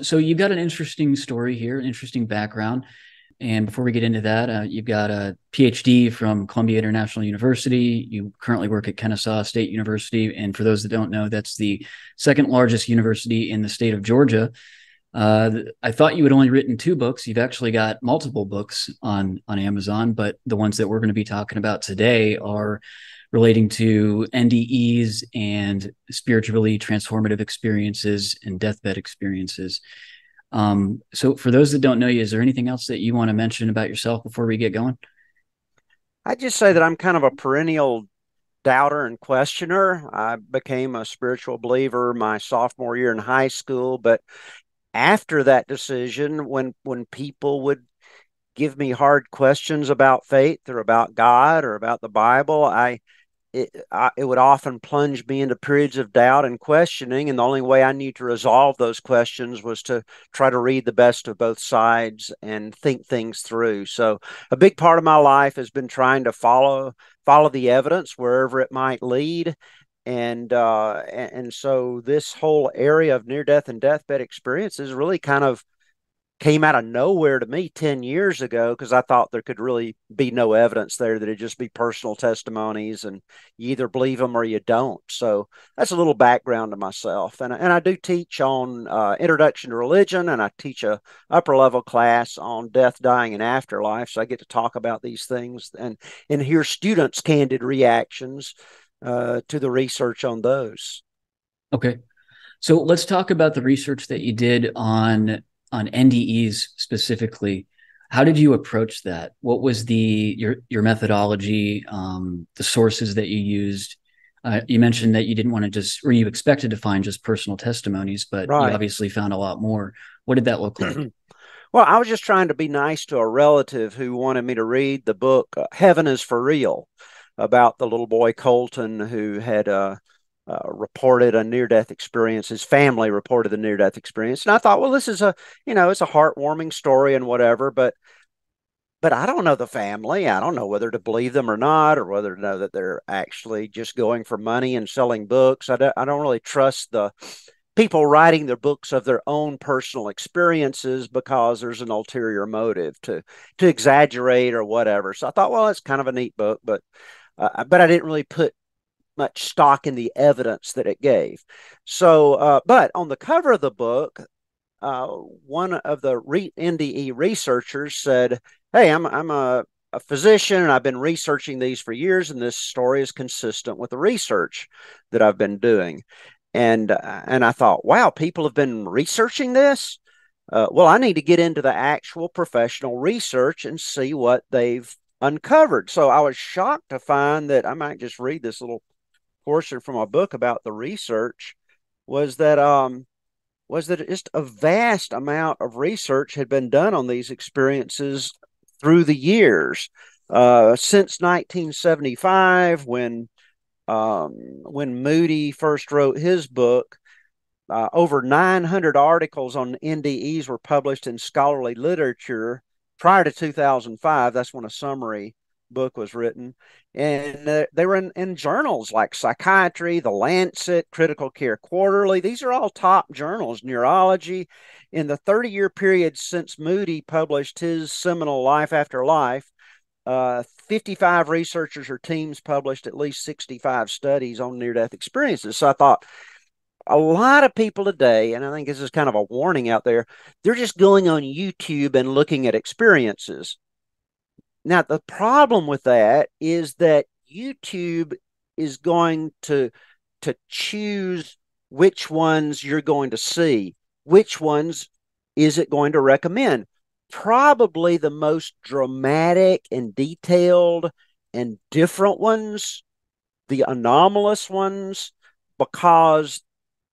So you've got an interesting story here, an interesting background. And before we get into that, you've got a Ph.D. from Columbia International University. You currently work at Kennesaw State University. And for those that don't know, that's the second largest university in the state of Georgia. I thought you had only written two books. You've actually got multiple books on Amazon, but the ones that we're going to be talking about today are relating to NDEs and spiritually transformative experiences and deathbed experiences. So for those that don't know you, is there anything else that you want to mention about yourself before we get going? I just say that I'm kind of a perennial doubter and questioner. I became a spiritual believer my sophomore year in high school, but after that decision, when people would give me hard questions about faith or about God or about the Bible, it would often plunge me into periods of doubt and questioning. And the only way I knew to resolve those questions was to try to read the best of both sides and think things through. So a big part of my life has been trying to follow the evidence wherever it might lead. And so this whole area of near death and deathbed experiences really kind of came out of nowhere to me 10 years ago because I thought there could really be no evidence there, that it'd just be personal testimonies and you either believe them or you don't. So that's a little background to myself. And I do teach on introduction to religion, and I teach a upper level class on death, dying, and afterlife. So I get to talk about these things and hear students' candid reactions to the research on those. Okay. So let's talk about the research that you did on NDEs specifically. How did you approach that? What was your methodology, the sources that you used? You mentioned that you didn't want to just, or you expected to find just personal testimonies, but you Right. obviously found a lot more. What did that look like? Well, I was just trying to be nice to a relative who wanted me to read the book Heaven is for Real, about the little boy Colton who had reported a near-death experience. His family reported a near-death experience, and I thought, well, this is it's a heartwarming story and whatever, but I don't know the family. I don't know whether to believe them or not, or whether to know that they're actually just going for money and selling books. I don't really trust the people writing their books of their own personal experiences because there's an ulterior motive to exaggerate or whatever. So I thought, well, it's kind of a neat book, but I didn't really put much stock in the evidence that it gave. So, but on the cover of the book, one of the NDE researchers said, "Hey, I'm a physician and I've been researching these for years, and this story is consistent with the research that I've been doing." And I thought, wow, people have been researching this. Well, I need to get into the actual professional research and see what they've uncovered. So I was shocked to find that I might just read this little portion from a book about the research. Was that just a vast amount of research had been done on these experiences through the years, since 1975, when Moody first wrote his book. Over 900 articles on NDEs were published in scholarly literature prior to 2005. That's when a summary book was written. And they were in journals like Psychiatry, The Lancet, Critical Care Quarterly. These are all top journals, neurology. In the 30-year period since Moody published his seminal Life After Life, 55 researchers or teams published at least 65 studies on near-death experiences. So I thought, a lot of people today, and I think this is kind of a warning out there, they're just going on YouTube and looking at experiences. Now, the problem with that is that YouTube is going to choose which ones you're going to see, which ones is it going to recommend. Probably the most dramatic and detailed and different ones, the anomalous ones, because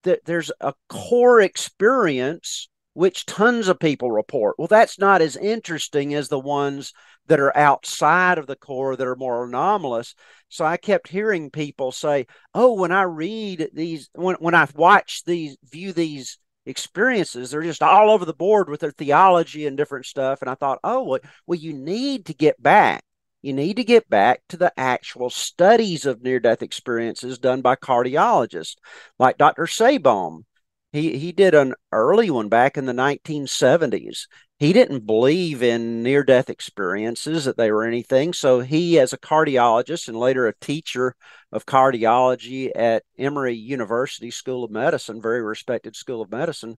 there's a core experience which tons of people report. Well, that's not as interesting as the ones that are outside of the core that are more anomalous. So I kept hearing people say, oh, when I read these, when I watch these, view these experiences, they're just all over the board with their theology and different stuff. And I thought, oh, well, you need to get back. You need to get back to the actual studies of near death experiences done by cardiologists like Dr. Sabom. He did an early one back in the 1970s. He didn't believe in near-death experiences, that they were anything. So he, as a cardiologist and later a teacher of cardiology at Emory University School of Medicine, very respected School of Medicine,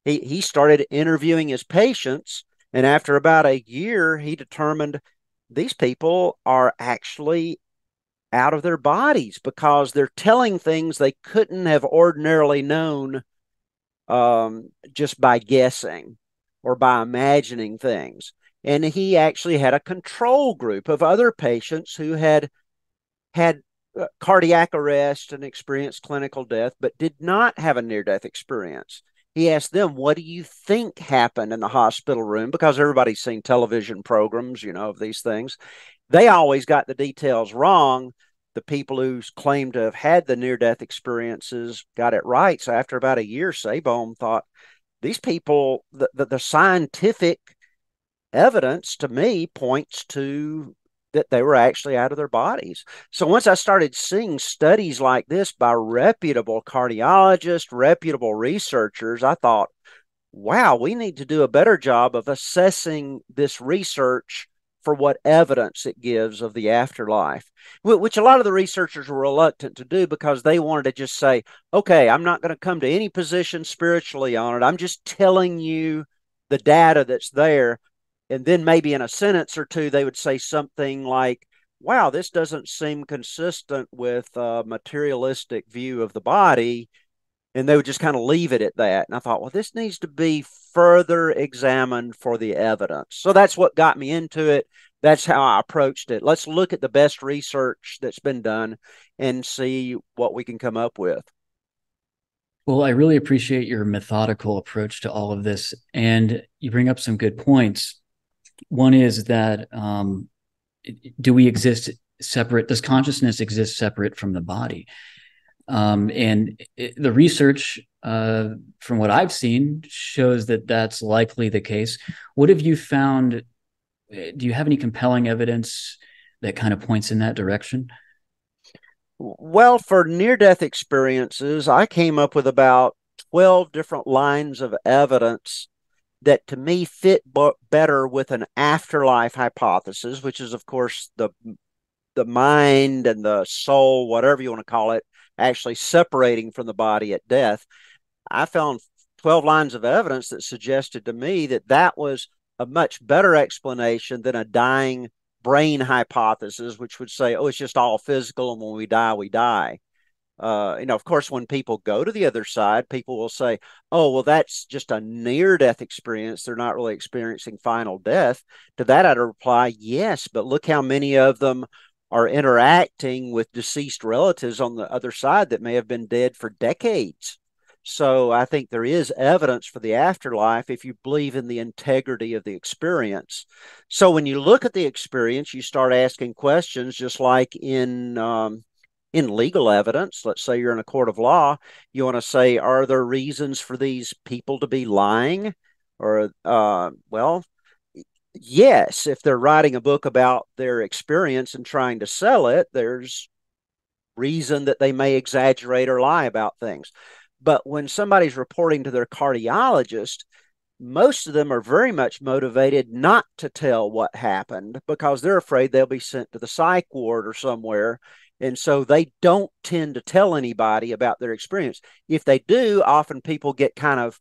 he started interviewing his patients. And after about a year, he determined these people are actually out of their bodies because they're telling things they couldn't have ordinarily known just by guessing or by imagining things. And he actually had a control group of other patients who had cardiac arrest and experienced clinical death, but did not have a near-death experience. He asked them, what do you think happened in the hospital room? Because everybody's seen television programs, of these things. They always got the details wrong. The people who claimed to have had the near-death experiences got it right. So after about a year, Sabom thought, these people, the scientific evidence to me points to that they were actually out of their bodies. So once I started seeing studies like this by reputable cardiologists, reputable researchers, I thought, wow, we need to do a better job of assessing this research for what evidence it gives of the afterlife, which a lot of the researchers were reluctant to do because they wanted to just say, okay, I'm not going to come to any position spiritually on it. I'm just telling you the data that's there. And then maybe in a sentence or two, they would say something like, wow, this doesn't seem consistent with a materialistic view of the body. And they would just kind of leave it at that. And I thought, well, this needs to be further examined for the evidence. So that's what got me into it. That's how I approached it. Let's look at the best research that's been done and see what we can come up with. Well, I really appreciate your methodical approach to all of this. And you bring up some good points. One is that do we exist separate? Does consciousness exist separate from the body? The research, from what I've seen, shows that that's likely the case. What have you found? Do you have any compelling evidence that kind of points in that direction? Well, for near-death experiences, I came up with about 12 different lines of evidence that to me fit better with an afterlife hypothesis, which is, of course, the mind and the soul, whatever you want to call it, actually separating from the body at death. I found 12 lines of evidence that suggested to me that that was a much better explanation than a dying brain hypothesis, which would say, oh, it's just all physical, and when we die, we die. Of course, when people go to the other side, people will say, oh, well, that's just a near-death experience. They're not really experiencing final death. To that, I'd reply, yes, but look how many of them are interacting with deceased relatives on the other side that may have been dead for decades. So I think there is evidence for the afterlife if you believe in the integrity of the experience. So when you look at the experience, you start asking questions, just like in legal evidence. Let's say you're in a court of law. You want to say, are there reasons for these people to be lying? Or, well, yes, if they're writing a book about their experience and trying to sell it, there's reason that they may exaggerate or lie about things. But when somebody's reporting to their cardiologist, most of them are very much motivated not to tell what happened because they're afraid they'll be sent to the psych ward or somewhere. And so they don't tend to tell anybody about their experience. If they do, often people get kind of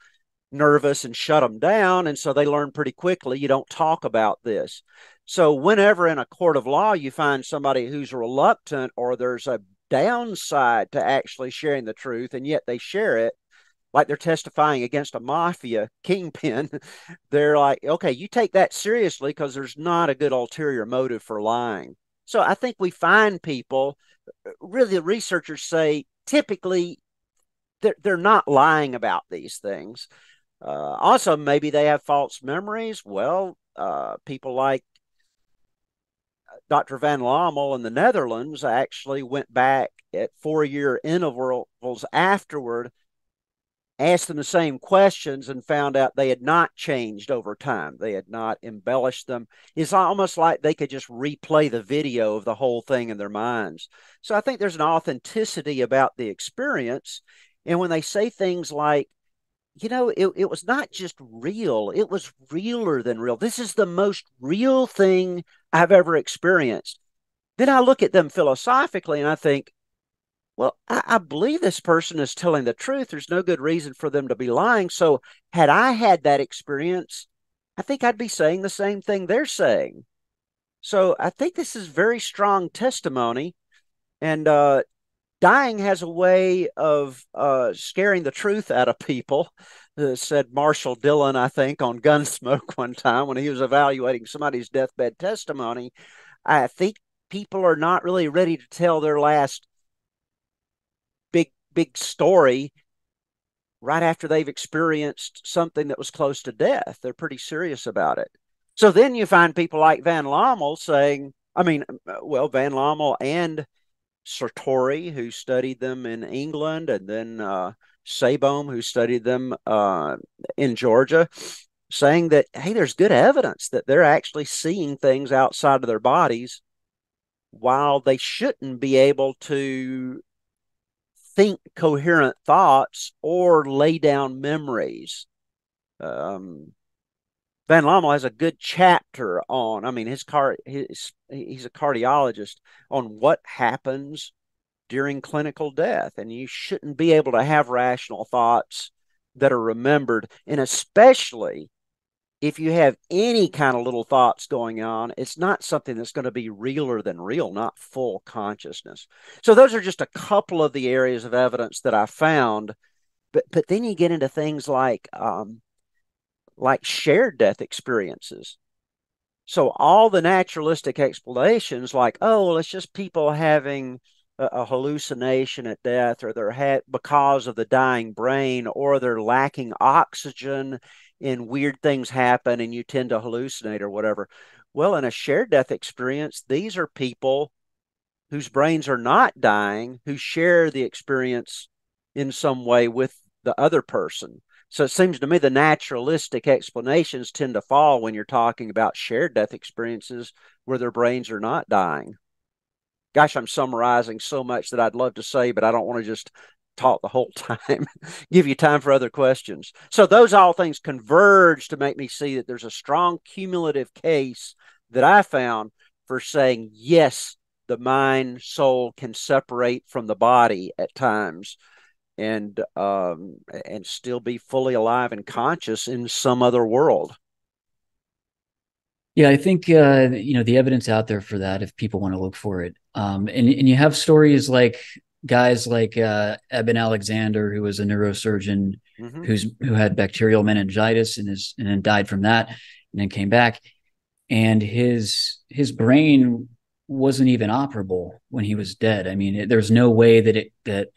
nervous and shut them down. And so they learn pretty quickly, you don't talk about this. So whenever in a court of law you find somebody who's reluctant or there's a downside to actually sharing the truth, and yet they share it, like they're testifying against a mafia kingpin, they're like, okay, you take that seriously because there's not a good ulterior motive for lying. So I think we find people, really the researchers say, typically they're not lying about these things. Also, maybe they have false memories. Well, people like Dr. Van Lommel in the Netherlands actually went back at 4-year intervals afterward, asked them the same questions, and found out they had not changed over time. They had not embellished them. It's almost like they could just replay the video of the whole thing in their minds. So I think there's an authenticity about the experience. And when they say things like, it was not just real, it was realer than real. This is the most real thing I've ever experienced. Then I look at them philosophically and I think, well, I believe this person is telling the truth. There's no good reason for them to be lying. So had I had that experience, I think I'd be saying the same thing they're saying. So I think this is very strong testimony. And dying has a way of scaring the truth out of people, said Marshall Dillon, I think, on Gunsmoke one time when he was evaluating somebody's deathbed testimony. I think people are not really ready to tell their last big story right after they've experienced something that was close to death. They're pretty serious about it. So then you find people like Van Lommel saying, Van Lommel and Sartori, who studied them in England, and then Sabom, who studied them in Georgia, saying that, hey, there's good evidence that they're actually seeing things outside of their bodies while they shouldn't be able to think coherent thoughts or lay down memories. Van Lommel has a good chapter on, he's a cardiologist, on what happens during clinical death. And you shouldn't be able to have rational thoughts that are remembered. And especially if you have any kind of little thoughts going on, it's not something that's going to be realer than real, not full consciousness. So those are just a couple of the areas of evidence that I found. But then you get into things like shared death experiences. So all the naturalistic explanations, like, oh, well, it's just people having a hallucination at death, or they're because of the dying brain, or they're lacking oxygen and weird things happen and you tend to hallucinate or whatever. Well, in a shared death experience, these are people whose brains are not dying, who share the experience in some way with the other person. So it seems to me the naturalistic explanations tend to fall when you're talking about shared death experiences where their brains are not dying. Gosh, I'm summarizing so much that I'd love to say, but I don't want to just talk the whole time. Give you time for other questions. So those all things converge to make me see that there's a strong cumulative case that I found for saying, yes, the mind, soul can separate from the body at times and still be fully alive and conscious in some other world. Yeah, I think the evidence out there for that, if people want to look for it, and you have stories like guys like Eben Alexander, who was a neurosurgeon, who had bacterial meningitis and then died from that, and then came back, and his brain wasn't even operable when he was dead. I mean, there's no way that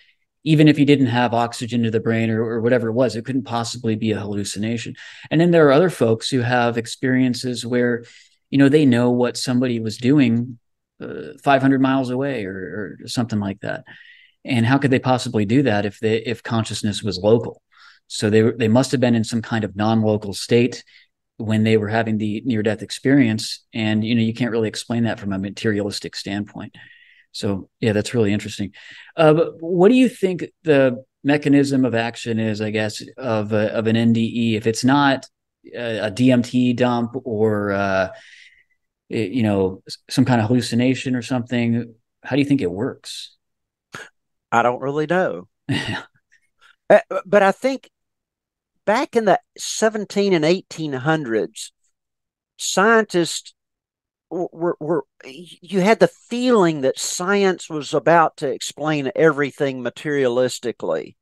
even if he didn't have oxygen to the brain or whatever it was, it couldn't possibly be a hallucination. And then there are other folks who have experiences where, they know what somebody was doing 500 miles away or something like that. And how could they possibly do that if consciousness was local? So they must have been in some kind of non-local state when they were having the near-death experience. And, you can't really explain that from a materialistic standpoint. So, yeah, that's really interesting. But what do you think the mechanism of action is, I guess, of an NDE? If it's not a DMT dump or, some kind of hallucination or something, how do you think it works? I don't really know. But I think back in the 17 and 1800s, scientists you had the feeling that science was about to explain everything materialistically.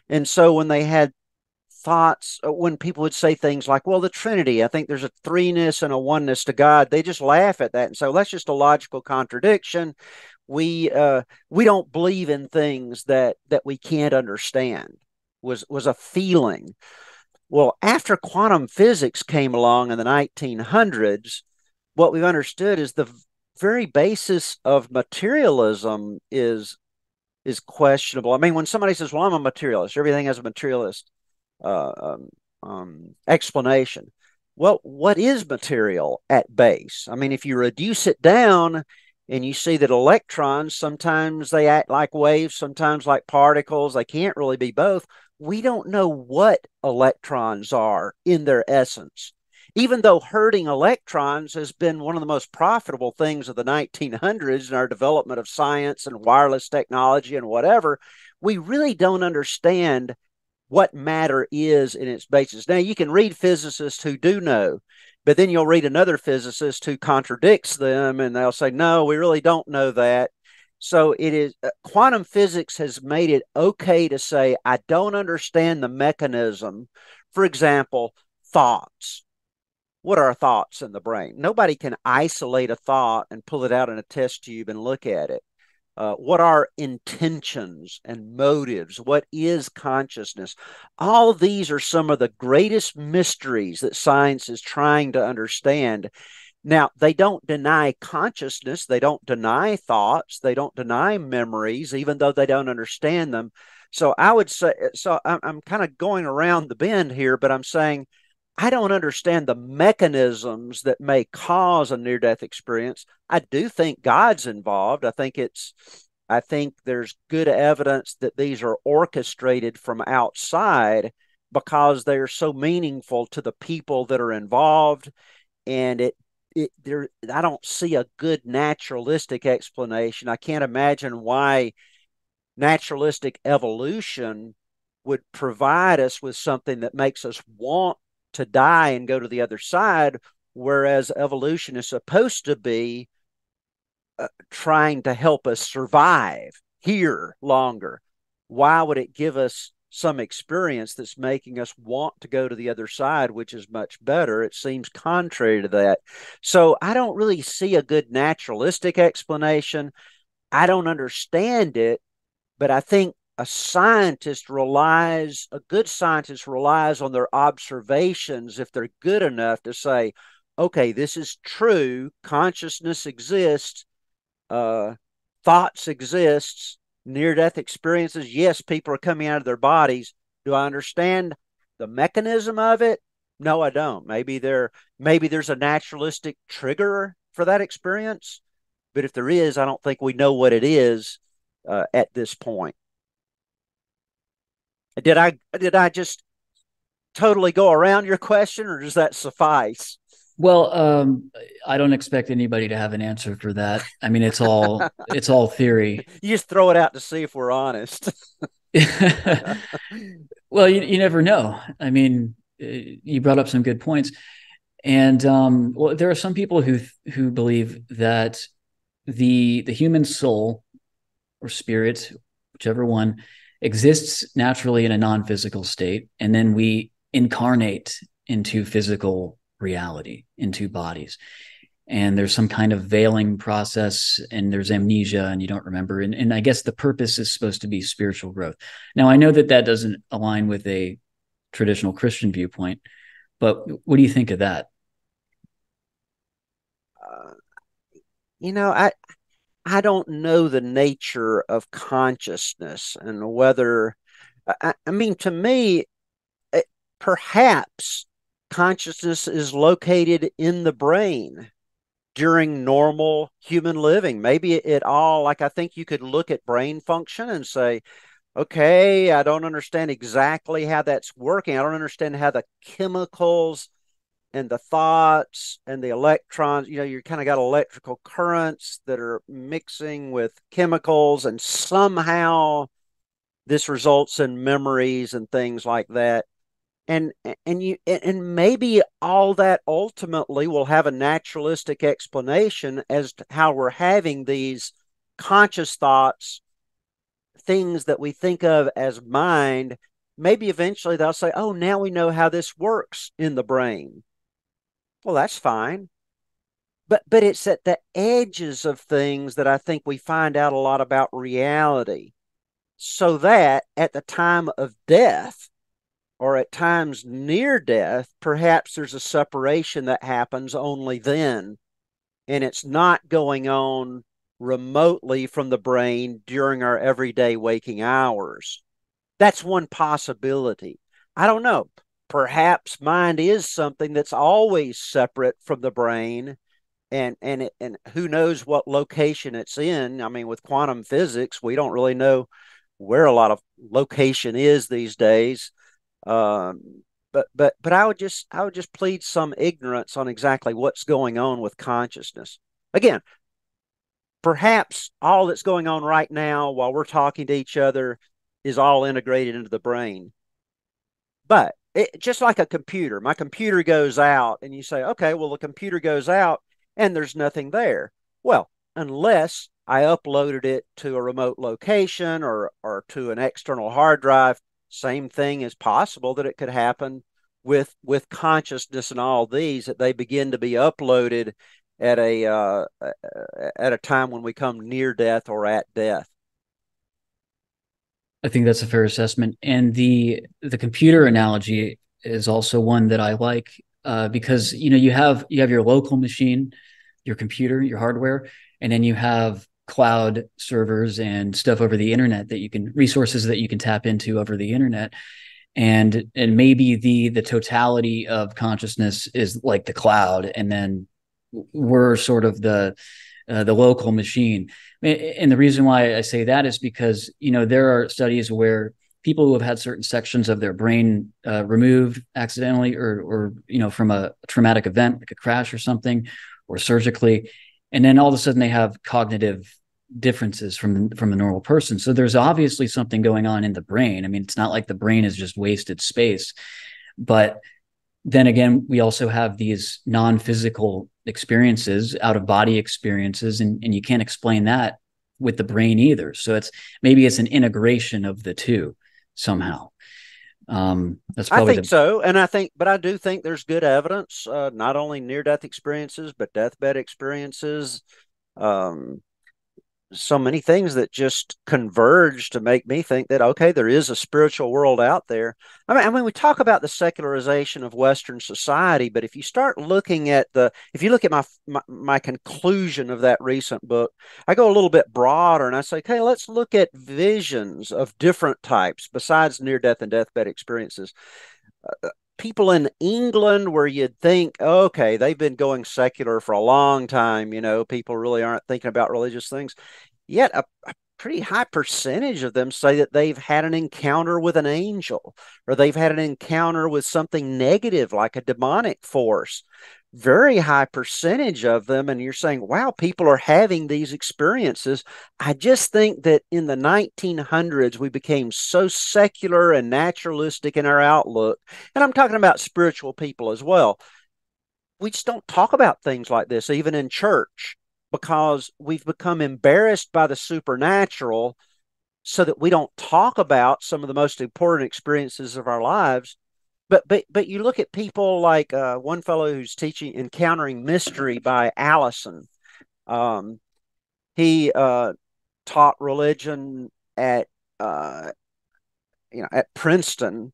And so when they had thoughts, when people would say things like, well, the Trinity, I think there's a threeness and a oneness to God, they just laugh at that and say, well, that's just a logical contradiction. We don't believe in things that we can't understand, was a feeling. Well, after quantum physics came along in the 1900s, what we've understood is the very basis of materialism is questionable. I mean, when somebody says, well, I'm a materialist, everything has a materialist explanation. Well, what is material at base? I mean, if you reduce it down and you see that electrons, sometimes they act like waves, sometimes like particles, they can't really be both. we don't know what electrons are in their essence. Even though herding electrons has been one of the most profitable things of the 1900s in our development of science and wireless technology and whatever, we really don't understand what matter is in its basis. Now, you can read physicists who do know, but then you'll read another physicist who contradicts them, and they'll say, no, we really don't know that. So it is quantum physics has made it okay to say, I don't understand the mechanism. For example, thoughts. What are thoughts in the brain? Nobody can isolate a thought and pull it out in a test tube and look at it. What are intentions and motives? What is consciousness? All these are some of the greatest mysteries that science is trying to understand. Now, they don't deny consciousness. They don't deny thoughts. They don't deny memories, even though they don't understand them. So I would say, so I'm kind of going around the bend here, but I'm saying, I don't understand the mechanisms that may cause a near-death experience. I do think God's involved. I think there's good evidence that these are orchestrated from outside because they're so meaningful to the people that are involved. And I don't see a good naturalistic explanation. I can't imagine why naturalistic evolution would provide us with something that makes us want to die and go to the other side, whereas evolution is supposed to be trying to help us survive here longer. Why would it give us some experience that's making us want to go to the other side, which is much better? It seems contrary to that. So I don't really see a good naturalistic explanation. I don't understand it, but I think a good scientist relies on their observations if they're good enough to say, okay, this is true. Consciousness exists. Thoughts exists. Near-death experiences. Yes, people are coming out of their bodies. Do I understand the mechanism of it? No, I don't. Maybe there's a naturalistic trigger for that experience, but if there is, I don't think we know what it is at this point. Did I just totally go around your question, or does that suffice? Well, I don't expect anybody to have an answer for that. I mean, it's all theory. You just throw it out to see if we're honest. Well, you never know. I mean, you brought up some good points, and well, there are some people who believe that the human soul or spirit, whichever one, exists naturally in a non-physical state, and then we incarnate into physical reality, into bodies. And there's some kind of veiling process, and there's amnesia, and you don't remember. And I guess the purpose is supposed to be spiritual growth. Now, I know that doesn't align with a traditional Christian viewpoint, but what do you think of that? I don't know the nature of consciousness and whether, I mean, to me, perhaps consciousness is located in the brain during normal human living. Maybe it all, like, I think you could look at brain function and say, okay, I don't understand exactly how that's working. I don't understand how the chemicals and the thoughts and the electrons, you kind of got electrical currents that are mixing with chemicals, and somehow this results in memories and things like that. And maybe all that ultimately will have a naturalistic explanation as to how we're having these conscious thoughts, things that we think of as mind. Maybe eventually they'll say, oh, now we know how this works in the brain. Well, that's fine. But it's at the edges of things that I think we find out a lot about reality. So that at the time of death, or at times near death, perhaps there's a separation that happens only then. And it's not going on remotely from the brain during our everyday waking hours. That's one possibility. I don't know. Perhaps mind is something that's always separate from the brain, and who knows what location it's in. I mean, with quantum physics, we don't really know where a lot of location is these days. But I would just plead some ignorance on exactly what's going on with consciousness. Again, perhaps all that's going on right now while we're talking to each other is all integrated into the brain. But just like a computer, my computer goes out, and you say, okay, well, the computer goes out and there's nothing there. Well, unless I uploaded it to a remote location or to an external hard drive, same thing is possible that it could happen with consciousness and all these, that they begin to be uploaded at a time when we come near death or at death. I think that's a fair assessment. And the computer analogy is also one that I like, because you have your local machine, your computer, your hardware, and then you have cloud servers and stuff over the internet resources that you can tap into over the internet. And maybe the totality of consciousness is like the cloud, and then we're sort of the local machine. And the reason why I say that is because, there are studies where people who have had certain sections of their brain removed accidentally or from a traumatic event, like a crash or something, or surgically, and then all of a sudden they have cognitive differences from a normal person. So there's obviously something going on in the brain. I mean, it's not like the brain is just wasted space. But then again, we also have these non-physical experiences, out-of-body experiences, and you can't explain that with the brain either. So maybe it's an integration of the two somehow. That's probably I think so, and I do think there's good evidence, not only near-death experiences, but deathbed experiences. So many things that just converge to make me think that, okay, there is a spiritual world out there. I mean, we talk about the secularization of Western society, but if you start looking at if you look at my conclusion of that recent book, I go a little bit broader and I say, okay, let's look at visions of different types besides near-death and deathbed experiences. People in England, where you'd think, okay, they've been going secular for a long time, people really aren't thinking about religious things. Yet a pretty high percentage of them say that they've had an encounter with an angel, or they've had an encounter with something negative like a demonic force. Very high percentage of them. And you're saying, wow, people are having these experiences. I just think that in the 1900s, we became so secular and naturalistic in our outlook. And I'm talking about spiritual people as well. We just don't talk about things like this, even in church, because we've become embarrassed by the supernatural, so that we don't talk about some of the most important experiences of our lives. But you look at people like one fellow who's teaching Encountering Mystery by Allison. He taught religion at at Princeton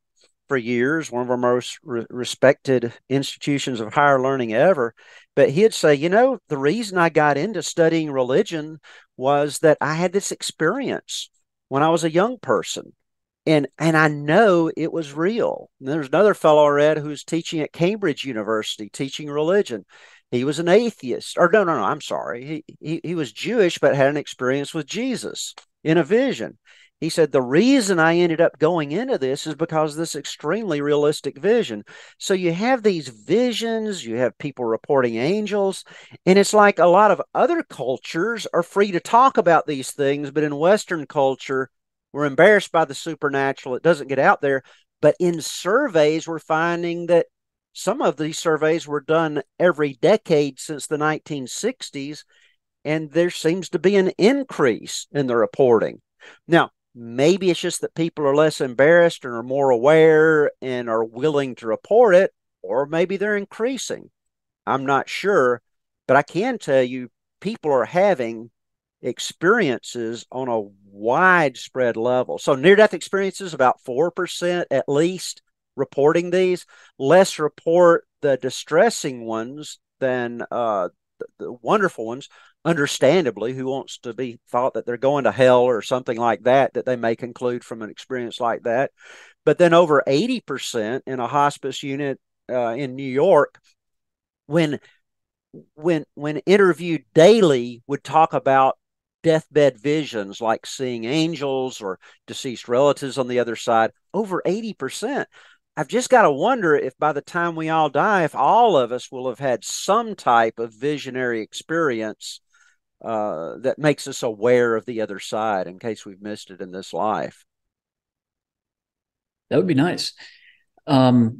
for years, one of our most respected institutions of higher learning ever. But he'd say, the reason I got into studying religion was that I had this experience when I was a young person. And I know it was real. And there's another fellow I read who's teaching at Cambridge University, teaching religion. He was an atheist. Or no, I'm sorry. He was Jewish, but had an experience with Jesus in a vision. He said, the reason I ended up going into this is because of this extremely realistic vision. So you have these visions, you have people reporting angels, and it's like a lot of other cultures are free to talk about these things, but in Western culture, we're embarrassed by the supernatural. It doesn't get out there. But in surveys, we're finding that some of these surveys were done every decade since the 1960s, and there seems to be an increase in the reporting. Now, maybe it's just that people are less embarrassed and are more aware and are willing to report it, or maybe they're increasing. I'm not sure, but I can tell you people are having experiences on a widespread level. So near-death experiences, about 4% at least reporting these. Less report the distressing ones than the wonderful ones, understandably. Who wants to be thought that they're going to hell or something like that they may conclude from an experience like that. But then over 80% in a hospice unit in New York, when interviewed daily, would talk about deathbed visions like seeing angels or deceased relatives on the other side, over 80%. I've just got to wonder if by the time we all die, if all of us will have had some type of visionary experience that makes us aware of the other side in case we've missed it in this life. That would be nice. Well,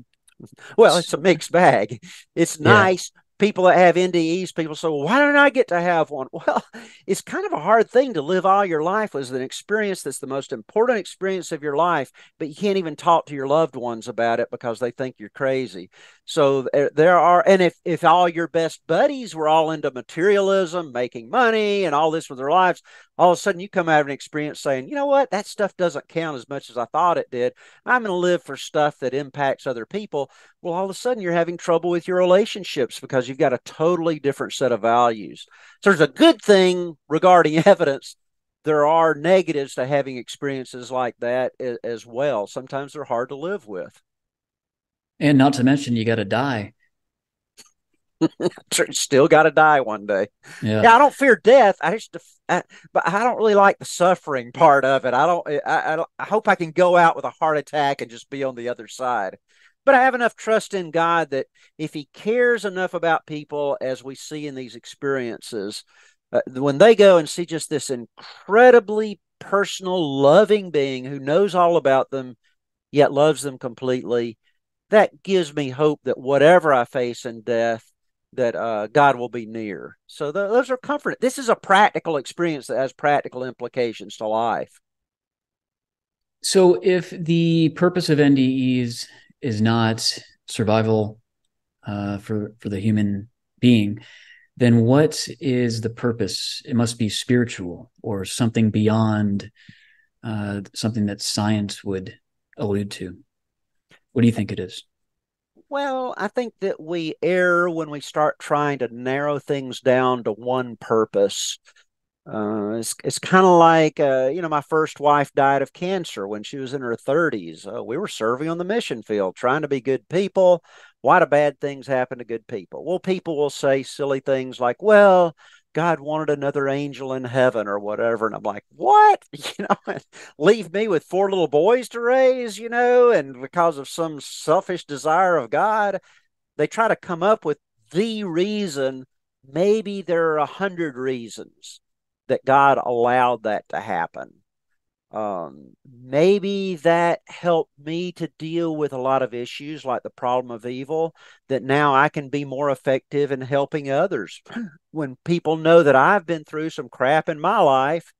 it's a mixed bag. It's Yeah. nice. People that have NDEs, people say, well, why don't I get to have one? Well, it's kind of a hard thing to live all your life with an experience that's the most important experience of your life, but you can't even talk to your loved ones about it because they think you're crazy. So there are, and if all your best buddies were all into materialism, making money, and all this with their lives, all of a sudden you come out of an experience saying, you know what, that stuff doesn't count as much as I thought it did. I'm going to live for stuff that impacts other people. Well, all of a sudden you're having trouble with your relationships because you've got a totally different set of values. So there's a good thing regarding evidence. There are negatives to having experiences like that as well. Sometimes they're hard to live with. And not to mention, you got to die. Still got to die one day. Yeah. Yeah, I don't fear death. But I don't really like the suffering part of it. I hope I can go out with a heart attack and just be on the other side. But I have enough trust in God that if He cares enough about people as we see in these experiences, when they go and see just this incredibly personal, loving being who knows all about them, yet loves them completely, that gives me hope that whatever I face in death, that God will be near. So those are comforting. This is a practical experience that has practical implications to life. So if the purpose of NDEs is not survival for the human being, then what is the purpose? It must be spiritual or something beyond something that science would allude to. What do you think it is? Well, I think that we err when we start trying to narrow things down to one purpose. It's kind of like, my first wife died of cancer when she was in her 30s. We were serving on the mission field, trying to be good people. Why do bad things happen to good people? Well, people will say silly things like, well, God wanted another angel in heaven or whatever. And I'm like, what? Leave me with 4 little boys to raise, and because of some selfish desire of God, they try to come up with the reason. Maybe there are 100 reasons that God allowed that to happen. Maybe that helped me to deal with a lot of issues like the problem of evil, that now I can be more effective in helping others. When people know that I've been through some crap in my life,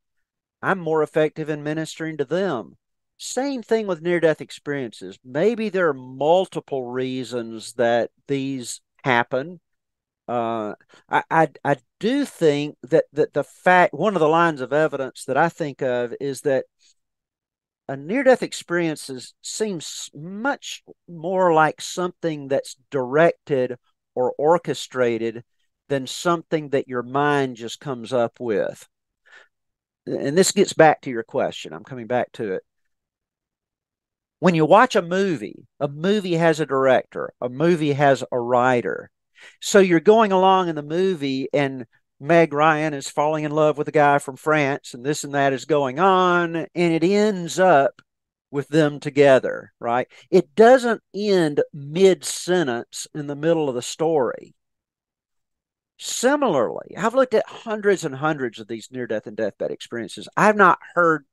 I'm more effective in ministering to them. Same thing with near-death experiences. Maybe there are multiple reasons that these happen. I do think that the fact, one of the lines of evidence that I think of is that a near-death experience seems much more like something that's directed or orchestrated than something that your mind just comes up with. And this gets back to your question. I'm coming back to it. When you watch a movie has a director, a movie has a writer. So you're going along in the movie and Meg Ryan is falling in love with a guy from France and this and that is going on, and it ends up with them together, right? It doesn't end mid-sentence in the middle of the story. Similarly, I've looked at hundreds and hundreds of these near-death and deathbed experiences. I've not heard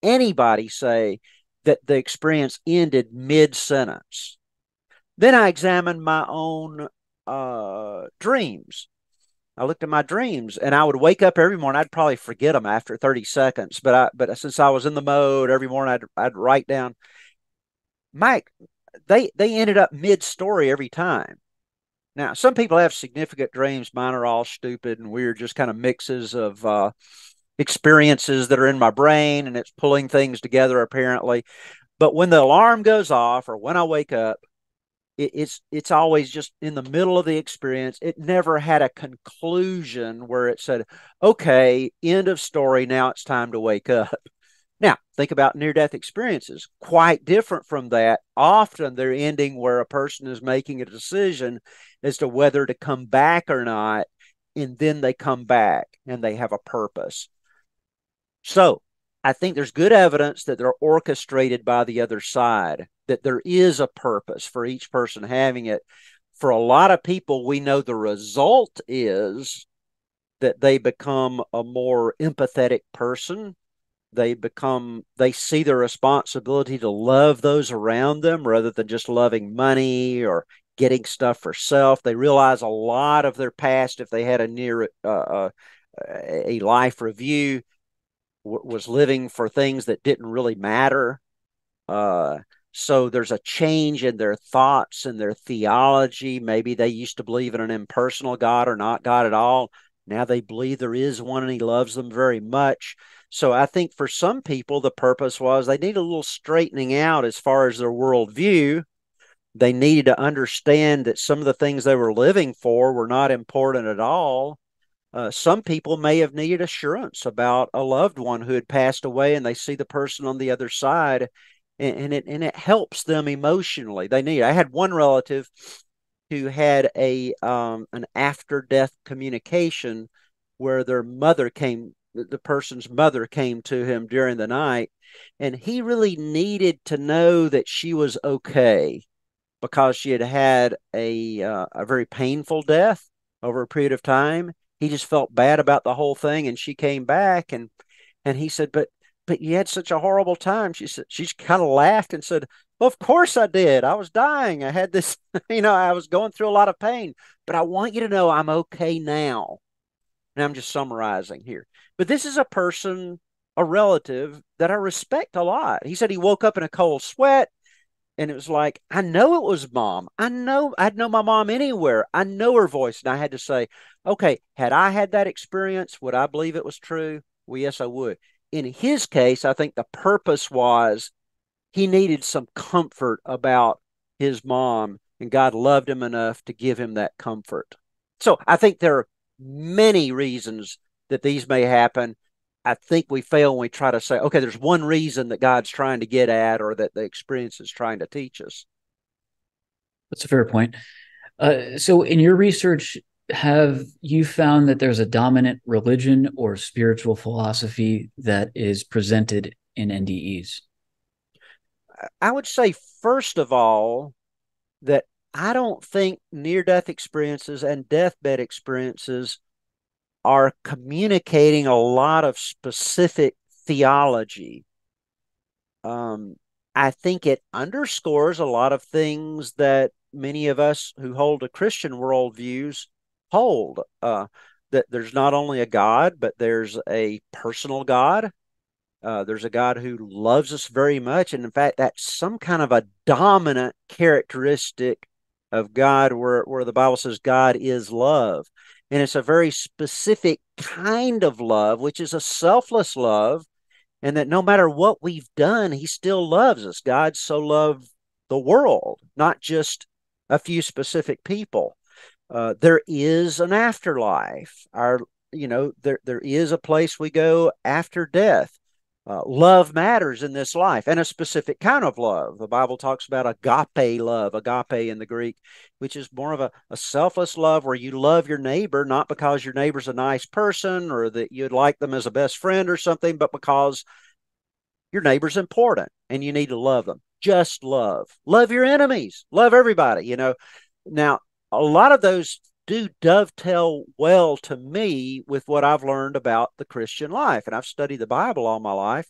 anybody say that the experience ended mid-sentence. Then I examined my own dreams. I looked at my dreams and I would wake up every morning. I'd probably forget them after 30 seconds, but since I was in the mode every morning, I'd write down. Mike, they ended up mid-story every time. Now, some people have significant dreams. Mine are all stupid and weird, just kind of mixes of experiences that are in my brain, and it's pulling things together apparently. But when the alarm goes off or when I wake up, it's always just in the middle of the experience. It never had a conclusion where it said, okay, end of story, now it's time to wake up. Now, think about near-death experiences. Quite different from that. Often they're ending where a person is making a decision as to whether to come back or not, and then they come back and they have a purpose. So I think there's good evidence that they're orchestrated by the other side, that there is a purpose for each person having it. For a lot of people, we know the result is that they become a more empathetic person. They see their responsibility to love those around them rather than just loving money or getting stuff for self. They realize a lot of their past, if they had a life review, was living for things that didn't really matter. Uh, so there's a change in their thoughts and their theology. Maybe they used to believe in an impersonal God or not God at all. Now they believe there is one and he loves them very much. So I think for some people, the purpose was they need a little straightening out as far as their worldview. They needed to understand that some of the things they were living for were not important at all. Some people may have needed assurance about a loved one who had passed away, and they see the person on the other side, and it helps them emotionally. I had one relative who had an after death communication where the person's mother came to him during the night, and he really needed to know that she was okay because she had a very painful death over a period of time. He just felt bad about the whole thing, and she came back, and he said, but you had such a horrible time. She kind of laughed and said, well, of course I did. I was dying. I had this, I was going through a lot of pain, but I want you to know I'm okay now. And I'm just summarizing here. But this is a relative that I respect a lot. He said he woke up in a cold sweat. And it was like, I know it was mom. I'd know my mom anywhere. I know her voice. And I had to say, okay, had I had that experience, would I believe it was true? Well, yes, I would. In his case, I think the purpose was he needed some comfort about his mom, and God loved him enough to give him that comfort. So I think there are many reasons that these may happen. I think we fail when we try to say, okay, there's one reason that God's trying to get at or that the experience is trying to teach us. That's a fair point. So, in your research, have you found that there's a dominant religion or spiritual philosophy that is presented in NDEs? I would say, first of all, that I don't think near death experiences and deathbed experiences are communicating a lot of specific theology. I think it underscores a lot of things that many of us who hold a Christian worldviews hold. That there's not only a God, but there's a personal God. There's a God who loves us very much. And in fact, that's some kind of a dominant characteristic of God where the Bible says God is love. And it's a very specific kind of love, which is a selfless love, and that no matter what we've done, he still loves us. God so loved the world, not just a few specific people. There is an afterlife. There is a place we go after death. Love matters in this life, and a specific kind of love. The Bible talks about agape love, agape in the Greek, which is more of a selfless love where you love your neighbor, not because your neighbor's a nice person or that you'd like them as a best friend or something, but because your neighbor's important and you need to love them. Just love. Love your enemies. Love everybody. Now, a lot of those do dovetail well to me with what I've learned about the Christian life. And I've studied the Bible all my life.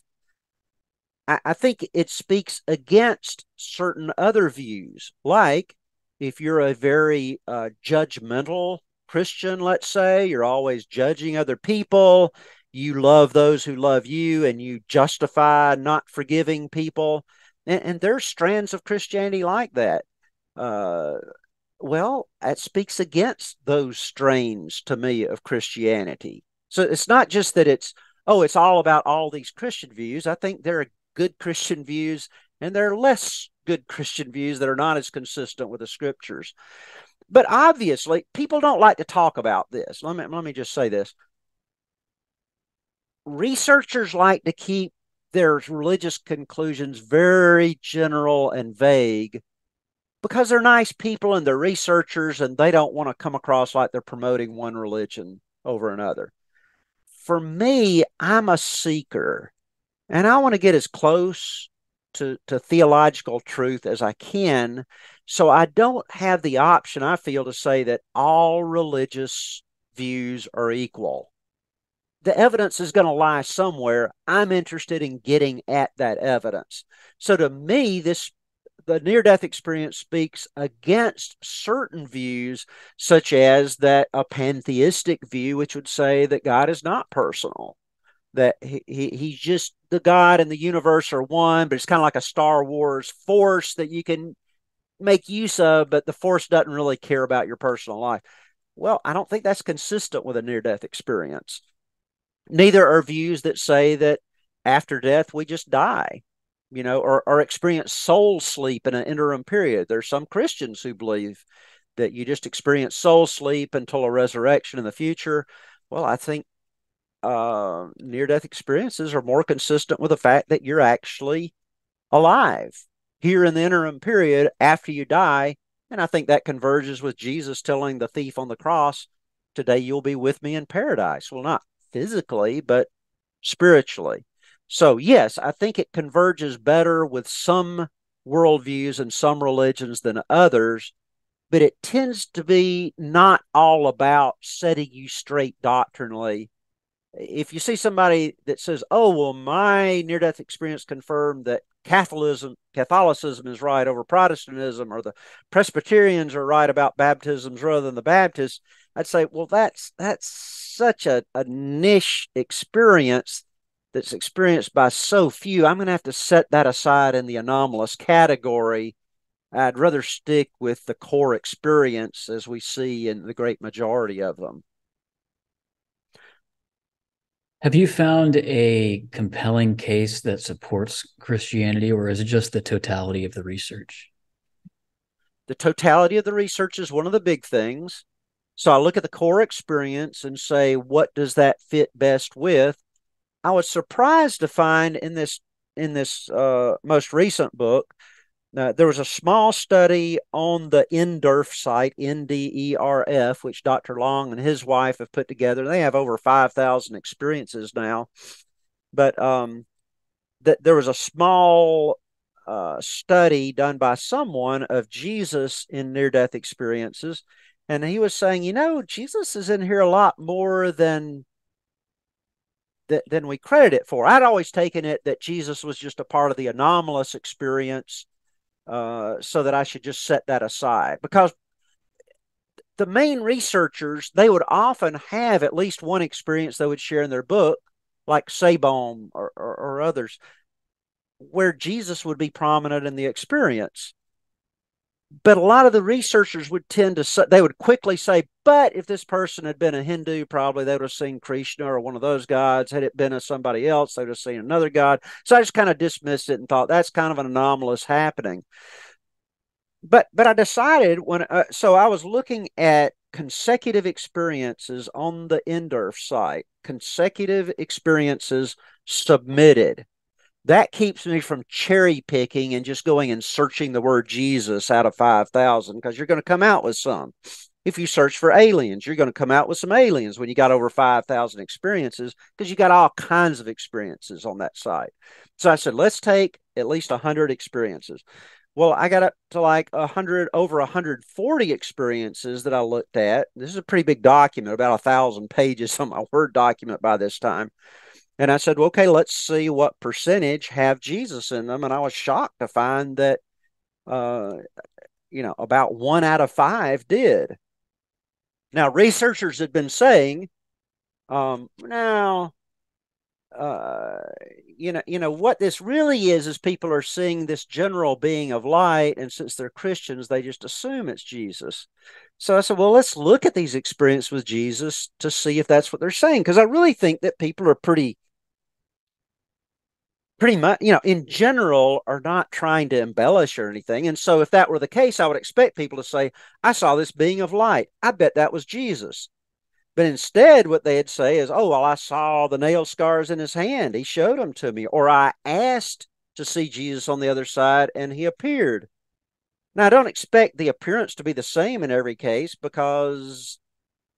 I think it speaks against certain other views, like if you're a very judgmental Christian, let's say, you're always judging other people, you love those who love you, and you justify not forgiving people. And there's strands of Christianity like that. Well, that speaks against those strains to me of Christianity. So it's not just that it's all about all these Christian views. I think there are good Christian views and there are less good Christian views that are not as consistent with the scriptures. But obviously, people don't like to talk about this. Let me just say this. Researchers like to keep their religious conclusions very general and vague because they're nice people and they're researchers and they don't want to come across like they're promoting one religion over another. for me, I'm a seeker, and I want to get as close to theological truth as I can. So I don't have the option, I feel, to say that all religious views are equal. The evidence is going to lie somewhere. I'm interested in getting at that evidence. So to me, the near-death experience speaks against certain views, such as that a pantheistic view, which would say that God is not personal, that he's just the God and the universe are one, but it's kind of like a Star Wars force that you can make use of, but the force doesn't really care about your personal life. Well, I don't think that's consistent with a near-death experience. Neither are views that say that after death we just die, or experience soul sleep in an interim period. There's some Christians who believe that you just experience soul sleep until a resurrection in the future. Well, I think near-death experiences are more consistent with the fact that you're actually alive here in the interim period after you die. And I think that converges with Jesus telling the thief on the cross, today you'll be with me in paradise. Well, not physically, but spiritually. So yes, I think it converges better with some worldviews and some religions than others, but it tends to be not all about setting you straight doctrinally. If you see somebody that says, oh, well, my near-death experience confirmed that Catholicism is right over Protestantism, or the Presbyterians are right about baptisms rather than the Baptists, I'd say, well, that's such a niche experience that's experienced by so few. I'm going to have to set that aside in the anomalous category. I'd rather stick with the core experience as we see in the great majority of them. Have you found a compelling case that supports Christianity, or is it just the totality of the research? The totality of the research is one of the big things. So I look at the core experience and say, what does that fit best with? I was surprised to find in this most recent book, there was a small study on the NDERF site, NDERF, which Dr. Long and his wife have put together. They have over 5,000 experiences now. But there was a small study done by someone of Jesus in near-death experiences. And he was saying, Jesus is in here a lot more than we credit it for. I'd always taken it that Jesus was just a part of the anomalous experience, so that I should just set that aside. Because the main researchers, they would often have at least one experience they would share in their book, like Sabom or others, where Jesus would be prominent in the experience. But a lot of the researchers would they would quickly say, but if this person had been a Hindu, probably they would have seen Krishna or one of those gods. Had it been somebody else, they would have seen another god. So I just kind of dismissed it and thought that's kind of an anomalous happening. But I decided so I was looking at consecutive experiences on the NDERF site, consecutive experiences submitted. That keeps me from cherry picking and just going and searching the word Jesus out of 5,000, because you're going to come out with some. If you search for aliens, you're going to come out with some aliens when you got over 5,000 experiences, because you got all kinds of experiences on that site. So I said, let's take at least 100 experiences. Well, I got up to like over 140 experiences that I looked at. This is a pretty big document, about 1,000 pages on my Word document by this time. And I said, well, okay, let's see what percentage have Jesus in them. And I was shocked to find that, about 1 out of 5 did. Now, researchers had been saying, what this really is people are seeing this general being of light, and since they're Christians, they just assume it's Jesus. So I said, well, let's look at these experiences with Jesus to see if that's what they're saying, because I really think that people are pretty much, in general, are not trying to embellish or anything. And so if that were the case, I would expect people to say, I saw this being of light. I bet that was Jesus. But instead, what they'd say is, oh, well, I saw the nail scars in his hand. He showed them to me. Or I asked to see Jesus on the other side, and he appeared. Now, I don't expect the appearance to be the same in every case, because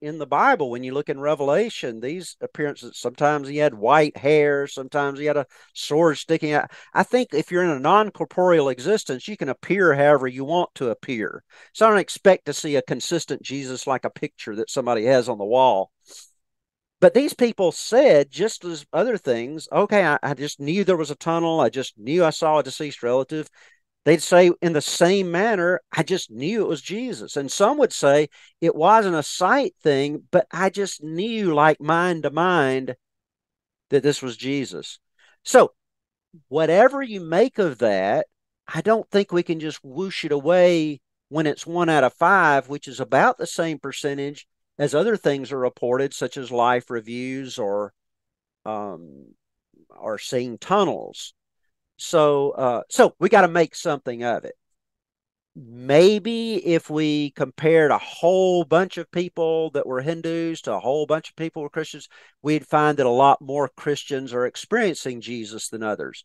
in the Bible. When you look in Revelation, these appearances, sometimes he had white hair, sometimes he had a sword sticking out. I think if you're in a non-corporeal existence, you can appear however you want to appear. So I don't expect to see a consistent Jesus like a picture that somebody has on the wall. But these people said, just as other things, okay, I just knew there was a tunnel. I just knew I saw a deceased relative. They'd say in the same manner, I just knew it was Jesus. And some would say it wasn't a sight thing, but I just knew, like mind to mind, that this was Jesus. So whatever you make of that, I don't think we can just whoosh it away when it's 1 out of 5, which is about the same percentage as other things are reported, such as life reviews or seeing tunnels. So we got to make something of it. Maybe if we compared a whole bunch of people that were Hindus to a whole bunch of people who were Christians, we'd find that a lot more Christians are experiencing Jesus than others.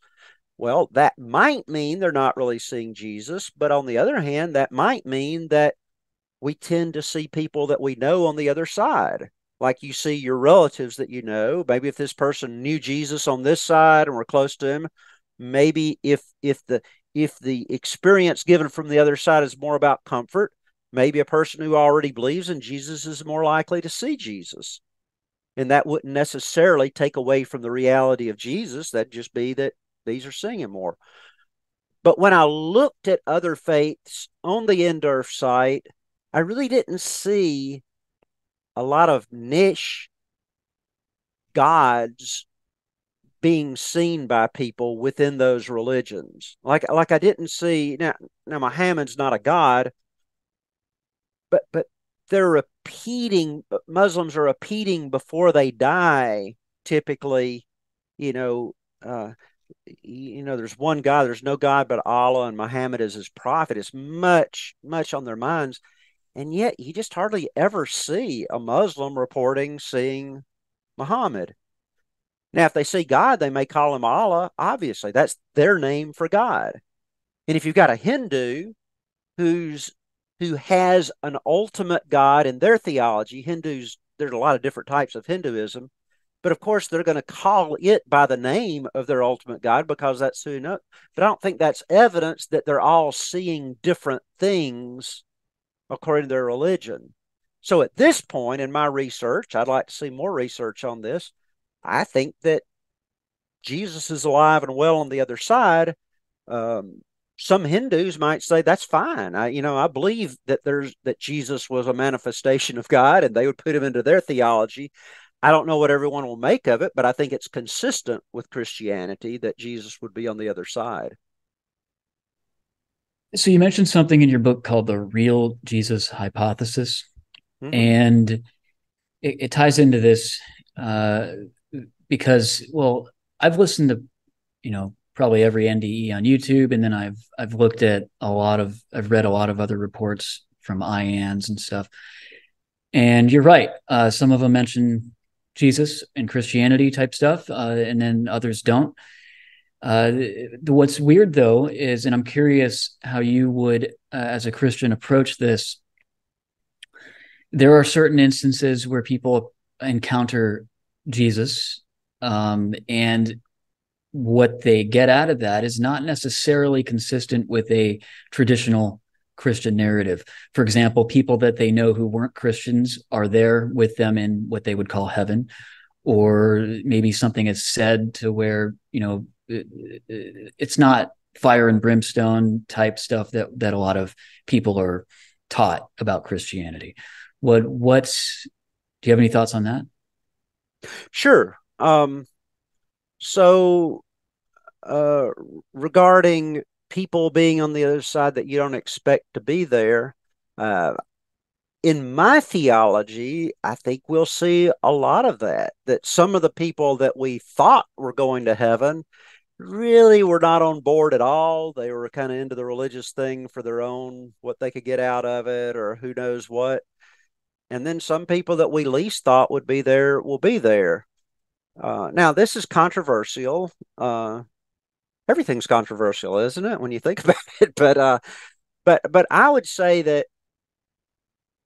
Well, that might mean they're not really seeing Jesus, but on the other hand, that might mean that we tend to see people that we know on the other side. Like you see your relatives that you know. Maybe if this person knew Jesus on this side and were close to him, maybe if the experience given from the other side is more about comfort, maybe a person who already believes in Jesus is more likely to see Jesus. And that wouldn't necessarily take away from the reality of Jesus. That'd just be that these are seeing him more. But when I looked at other faiths on the NDiv site, I really didn't see a lot of niche gods being seen by people within those religions. Like I didn't see now Muhammad's not a god, but they're repeating, Muslims are repeating before they die, typically, there's one God, there's no God but Allah, and Muhammad is his prophet. It's much on their minds. And yet you just hardly ever see a Muslim reporting seeing Muhammad. Now, if they see God, they may call him Allah. Obviously, that's their name for God. And if you've got a Hindu who has an ultimate God in their theology, Hindus, there's a lot of different types of Hinduism, but of course they're going to call it by the name of their ultimate God because that's who you know. But I don't think that's evidence that they're all seeing different things according to their religion. So at this point in my research, I'd like to see more research on this. I think that Jesus is alive and well on the other side. Some Hindus might say that's fine. I believe that Jesus was a manifestation of God, and they would put him into their theology. I don't know what everyone will make of it, but I think it's consistent with Christianity that Jesus would be on the other side. So you mentioned something in your book called the real Jesus hypothesis, and it ties into this because, well, I've listened to, probably every NDE on YouTube, and then I've read a lot of other reports from IANs and stuff. And you're right. Some of them mention Jesus and Christianity type stuff, and then others don't. What's weird though is, and I'm curious how you would, as a Christian, approach this. There are certain instances where people encounter Jesus, and what they get out of that is not necessarily consistent with a traditional Christian narrative. For example, people that they know who weren't Christians are there with them in what they would call heaven, or maybe something is said to where, it's not fire and brimstone type stuff that a lot of people are taught about Christianity. Do you have any thoughts on that? Sure. So regarding people being on the other side that you don't expect to be there, in my theology, I think we'll see a lot of that some of the people that we thought were going to heaven really were not on board at all. They were kind of into the religious thing for their own, what they could get out of it, or who knows what. And then some people that we least thought would be there will be there. Now, this is controversial. Everything's controversial, isn't it, when you think about it? But I would say that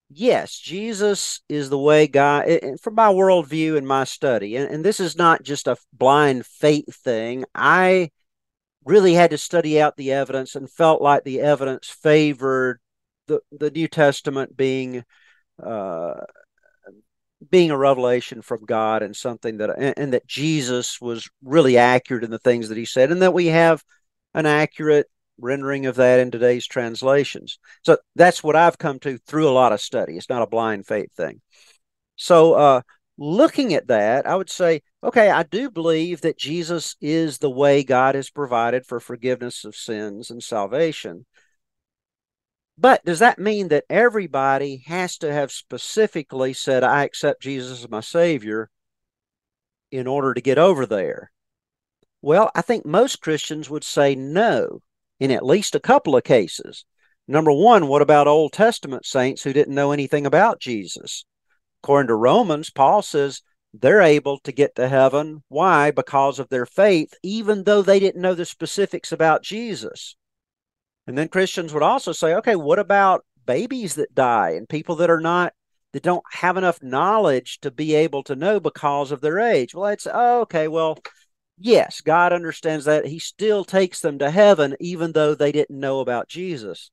yes, Jesus is the way God, and from my worldview and my study, and this is not just a blind faith thing. I really had to study out the evidence and felt like the evidence favored the New Testament uh, being a revelation from God and something and that Jesus was really accurate in the things that he said, and that we have an accurate rendering of that in today's translations. So that's what I've come to through a lot of study. It's not a blind faith thing. So, looking at that, I would say, okay, I do believe that Jesus is the way God has provided for forgiveness of sins and salvation. But does that mean that everybody has to have specifically said, I accept Jesus as my Savior in order to get over there? Well, I think most Christians would say no in at least a couple of cases. Number one, what about Old Testament saints who didn't know anything about Jesus? According to Romans, Paul says they're able to get to heaven. Why? Because of their faith, even though they didn't know the specifics about Jesus. And then Christians would also say, okay, what about babies that die and people that don't have enough knowledge to be able to know because of their age? Well, it's okay, well, yes, God understands that. He still takes them to heaven, even though they didn't know about Jesus.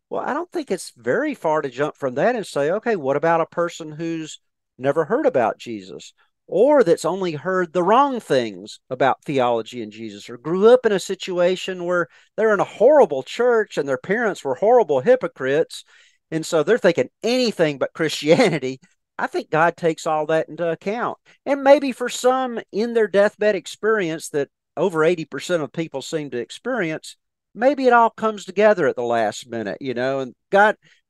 Well, I don't think it's very far to jump from that and say, okay, what about a person who's never heard about Jesus, or that's only heard the wrong things about theology and Jesus, or grew up in a situation where they're in a horrible church and their parents were horrible hypocrites, and so they're thinking anything but Christianity? I think God takes all that into account. And maybe for some in their deathbed experience that over 80% of people seem to experience, maybe it all comes together at the last minute, and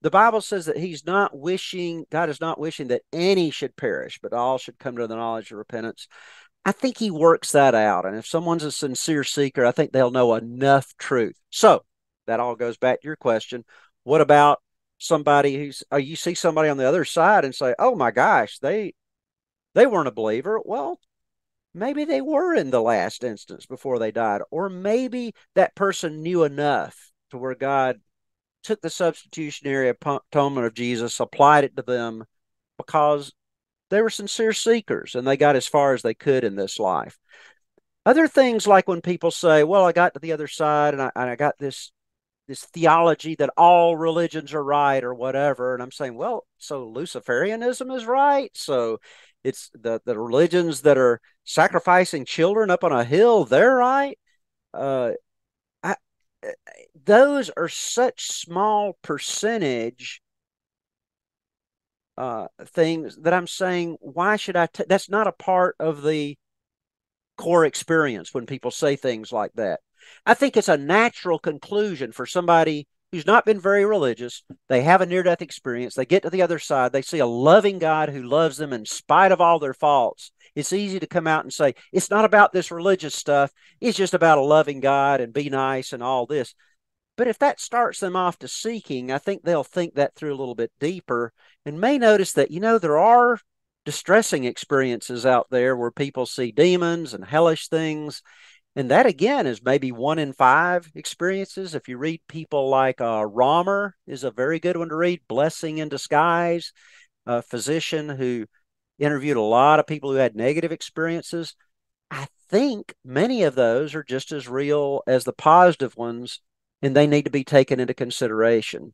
the Bible says that God is not wishing that any should perish, but all should come to the knowledge of repentance. I think he works that out. And if someone's a sincere seeker, I think they'll know enough truth. So that all goes back to your question. What about somebody you see somebody on the other side and say, oh my gosh, they weren't a believer. Well, maybe they were in the last instance before they died, or maybe that person knew enough to where God took the substitutionary atonement of Jesus, applied it to them because they were sincere seekers and they got as far as they could in this life. Other things, like when people say, well, I got to the other side and I got this theology that all religions are right or whatever. And I'm saying, well, so Luciferianism is right. So it's the religions that are sacrificing children up on a hill, they're right. Those are such small percentage things that I'm saying, why should that's not a part of the core experience when people say things like that. I think it's a natural conclusion for somebody who's not been very religious. They have a near-death experience. They get to the other side. They see a loving God who loves them in spite of all their faults. It's easy to come out and say, it's not about this religious stuff. It's just about a loving God and be nice and all this. But if that starts them off to seeking, I think they'll think that through a little bit deeper and may notice that, there are distressing experiences out there where people see demons and hellish things. And that, again, is maybe 1 in 5 experiences. If you read people like Romer is a very good one to read, Blessing in Disguise, a physician who interviewed a lot of people who had negative experiences. I think many of those are just as real as the positive ones, and they need to be taken into consideration.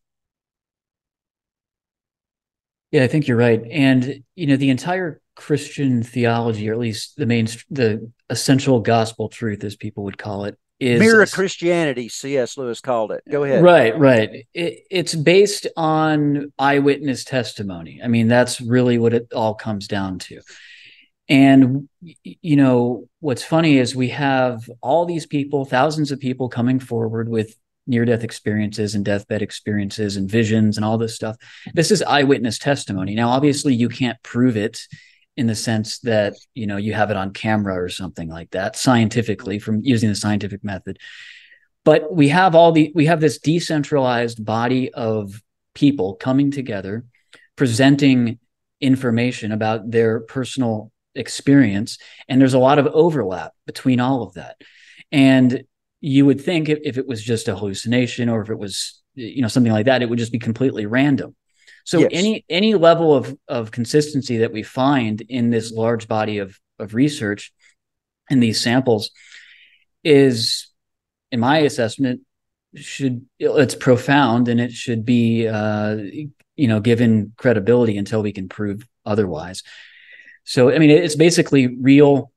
Yeah, I think you're right. And, the entire Christian theology, or at least the essential gospel truth, as people would call it, is Mere Christianity, C.S. Lewis called it. Go ahead. Right. It's based on eyewitness testimony. I mean, that's really what it all comes down to. And, what's funny is we have all these people, thousands of people coming forward with near-death experiences and deathbed experiences and visions and all this stuff. This is eyewitness testimony. Now, obviously, you can't prove it in the sense that, you have it on camera or something like that, scientifically, from using the scientific method. But we have this decentralized body of people coming together, presenting information about their personal experience. And there's a lot of overlap between all of that. And you would think if it was just a hallucination, or if it was, something like that, it would just be completely random. So Yes. any level of consistency that we find in this large body of research in these samples is, in my assessment, it's profound, and it should be given credibility until we can prove otherwise. So I mean, it's basically real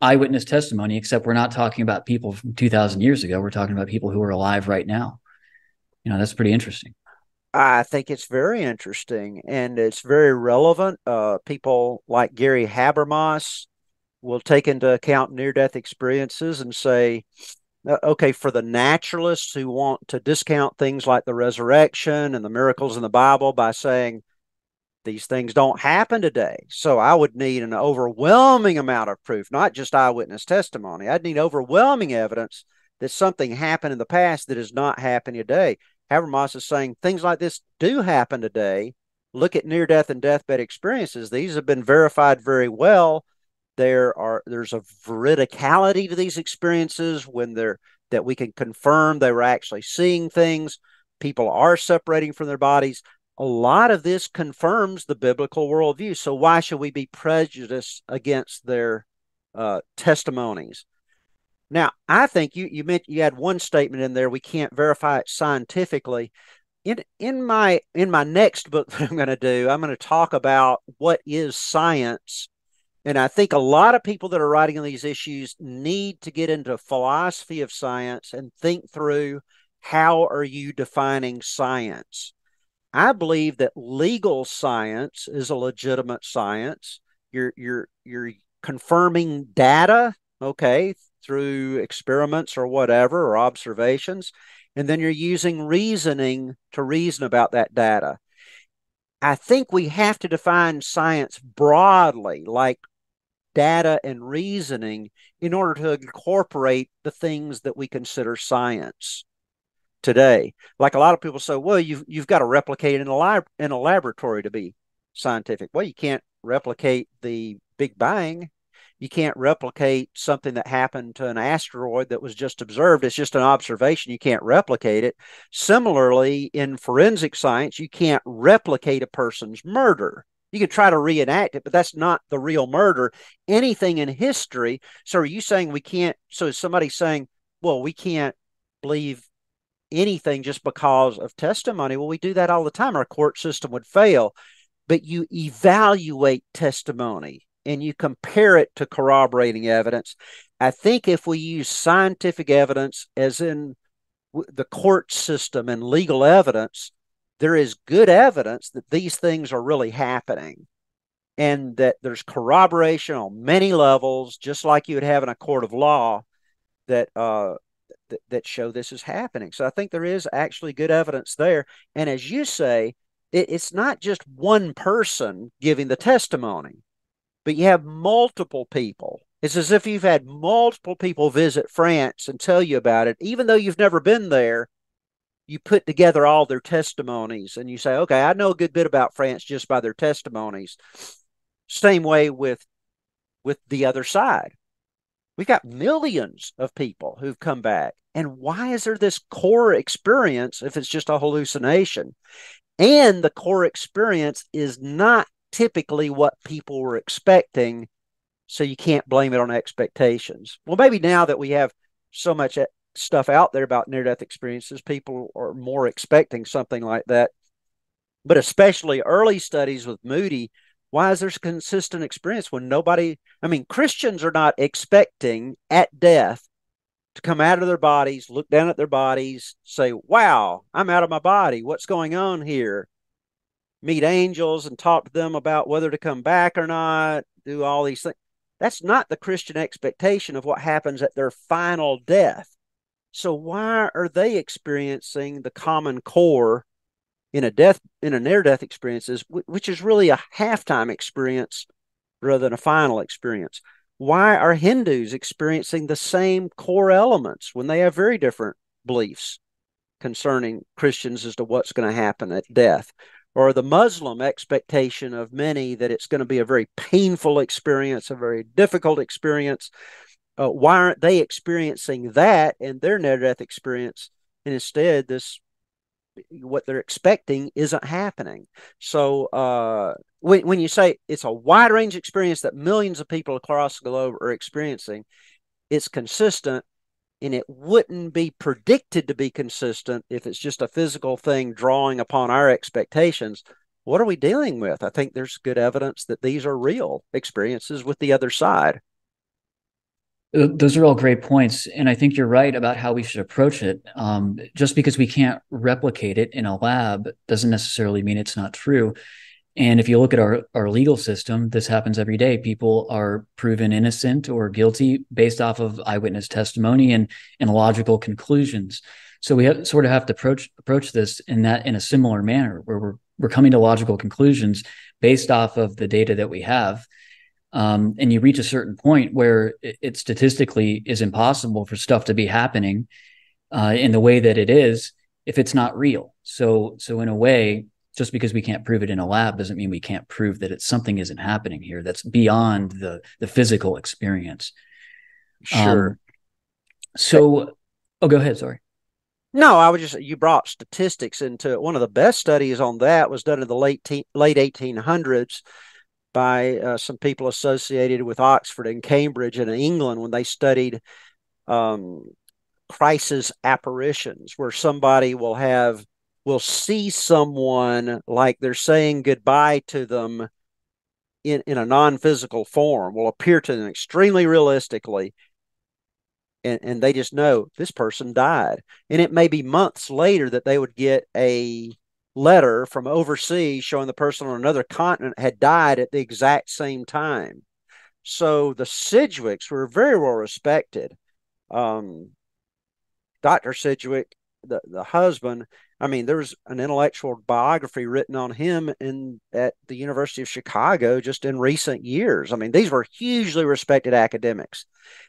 eyewitness testimony, except we're not talking about people from 2,000 years ago. We're talking about people who are alive right now. That's pretty interesting. I think it's very interesting and it's very relevant. People like Gary Habermas will take into account near-death experiences and say, okay, for the naturalists who want to discount things like the resurrection and the miracles in the Bible by saying these things don't happen today. So I would need an overwhelming amount of proof, not just eyewitness testimony. I'd need overwhelming evidence that something happened in the past that is not happening today. Habermas is saying things like this do happen today. Look at near-death and deathbed experiences. These have been verified very well. There's a veridicality to these experiences when that we can confirm they were actually seeing things. People are separating from their bodies. A lot of this confirms the biblical worldview. So why should we be prejudiced against their testimonies? Now, I think you mentioned, you had one statement in there, we can't verify it scientifically. In my next book that I'm going to do, I'm going to talk about what is science. And I think a lot of people that are writing on these issues need to get into philosophy of science and think through, how are you defining science? I believe that legal science is a legitimate science. You're confirming data, okay, through experiments or whatever, or observations, and then you're using reasoning to reason about that data. I think we have to define science broadly, like data and reasoning, in order to incorporate the things that we consider science today. Like a lot of people say, well, you've got to replicate in a laboratory to be scientific. Well, you can't replicate the Big Bang. You can't replicate something that happened to an asteroid that was just observed. It's just an observation. You can't replicate it. Similarly, in forensic science, you can't replicate a person's murder. You can try to reenact it, but that's not the real murder. Anything in history. So are you saying we can't? So is somebody saying, well, we can't believe anything just because of testimony? Well, we do that all the time. Our court system would fail. But you evaluate testimony and you compare it to corroborating evidence. I think if we use scientific evidence, as in the court system and legal evidence, there is good evidence that these things are really happening and that there's corroboration on many levels, just like you would have in a court of law, that that show this is happening. So I think there is actually good evidence there. And as you say, it's not just one person giving the testimony, but you have multiple people. It's as if you've had multiple people visit France and tell you about it. Even though you've never been there, you put together all their testimonies and you say, okay, I know a good bit about France just by their testimonies. Same way with the other side. We've got millions of people who've come back. And why is there this core experience if it's just a hallucination? And the core experience is not typically what people were expecting, so you can't blame it on expectations. Well, maybe now that we have so much stuff out there about near-death experiences, people are more expecting something like that. But especially early studies with Moody, why is there a consistent experience when nobody, I mean, Christians are not expecting at death to come out of their bodies, look down at their bodies, say, wow, I'm out of my body. What's going on here? Meet angels and talk to them about whether to come back or not, do all these things. That's not the Christian expectation of what happens at their final death. So why are they experiencing the common core in a near-death experiences, which is really a halftime experience rather than a final experience? Why are Hindus experiencing the same core elements when they have very different beliefs concerning Christians as to what's going to happen at death? Or the Muslim expectation of many that it's going to be a very painful experience, a very difficult experience. Why aren't they experiencing that in their near-death experience? And instead, this what they're expecting isn't happening. So when you say it's a wide range experience that millions of people across the globe are experiencing, it's consistent, and it wouldn't be predicted to be consistent if it's just a physical thing drawing upon our expectations. What are we dealing with? I think there's good evidence that these are real experiences with the other side. Those are all great points. And I think you're right about how we should approach it. Just because we can't replicate it in a lab doesn't necessarily mean it's not true. And if you look at our legal system, this happens every day. People are proven innocent or guilty based off of eyewitness testimony and logical conclusions. So we sort of have to approach this in a similar manner, where we're coming to logical conclusions based off of the data that we have. And you reach a certain point where it statistically is impossible for stuff to be happening in the way that it is if it's not real. So in a way, just because we can't prove it in a lab doesn't mean we can't prove that something isn't happening here that's beyond the physical experience. Sure. Go ahead. Sorry. No, I was just, you brought statistics into it. One of the best studies on that was done in the late 1800s by some people associated with Oxford and Cambridge in England, when they studied crisis apparitions, where somebody will see someone like they're saying goodbye to them in a non-physical form, will appear to them extremely realistically, and they just know this person died. And it may be months later that they would get a letter from overseas showing the person on another continent had died at the exact same time. So the Sidgwicks were very well respected. Dr. Sidgwick, the husband, I mean, there was an intellectual biography written on him at the University of Chicago just in recent years. I mean, these were hugely respected academics.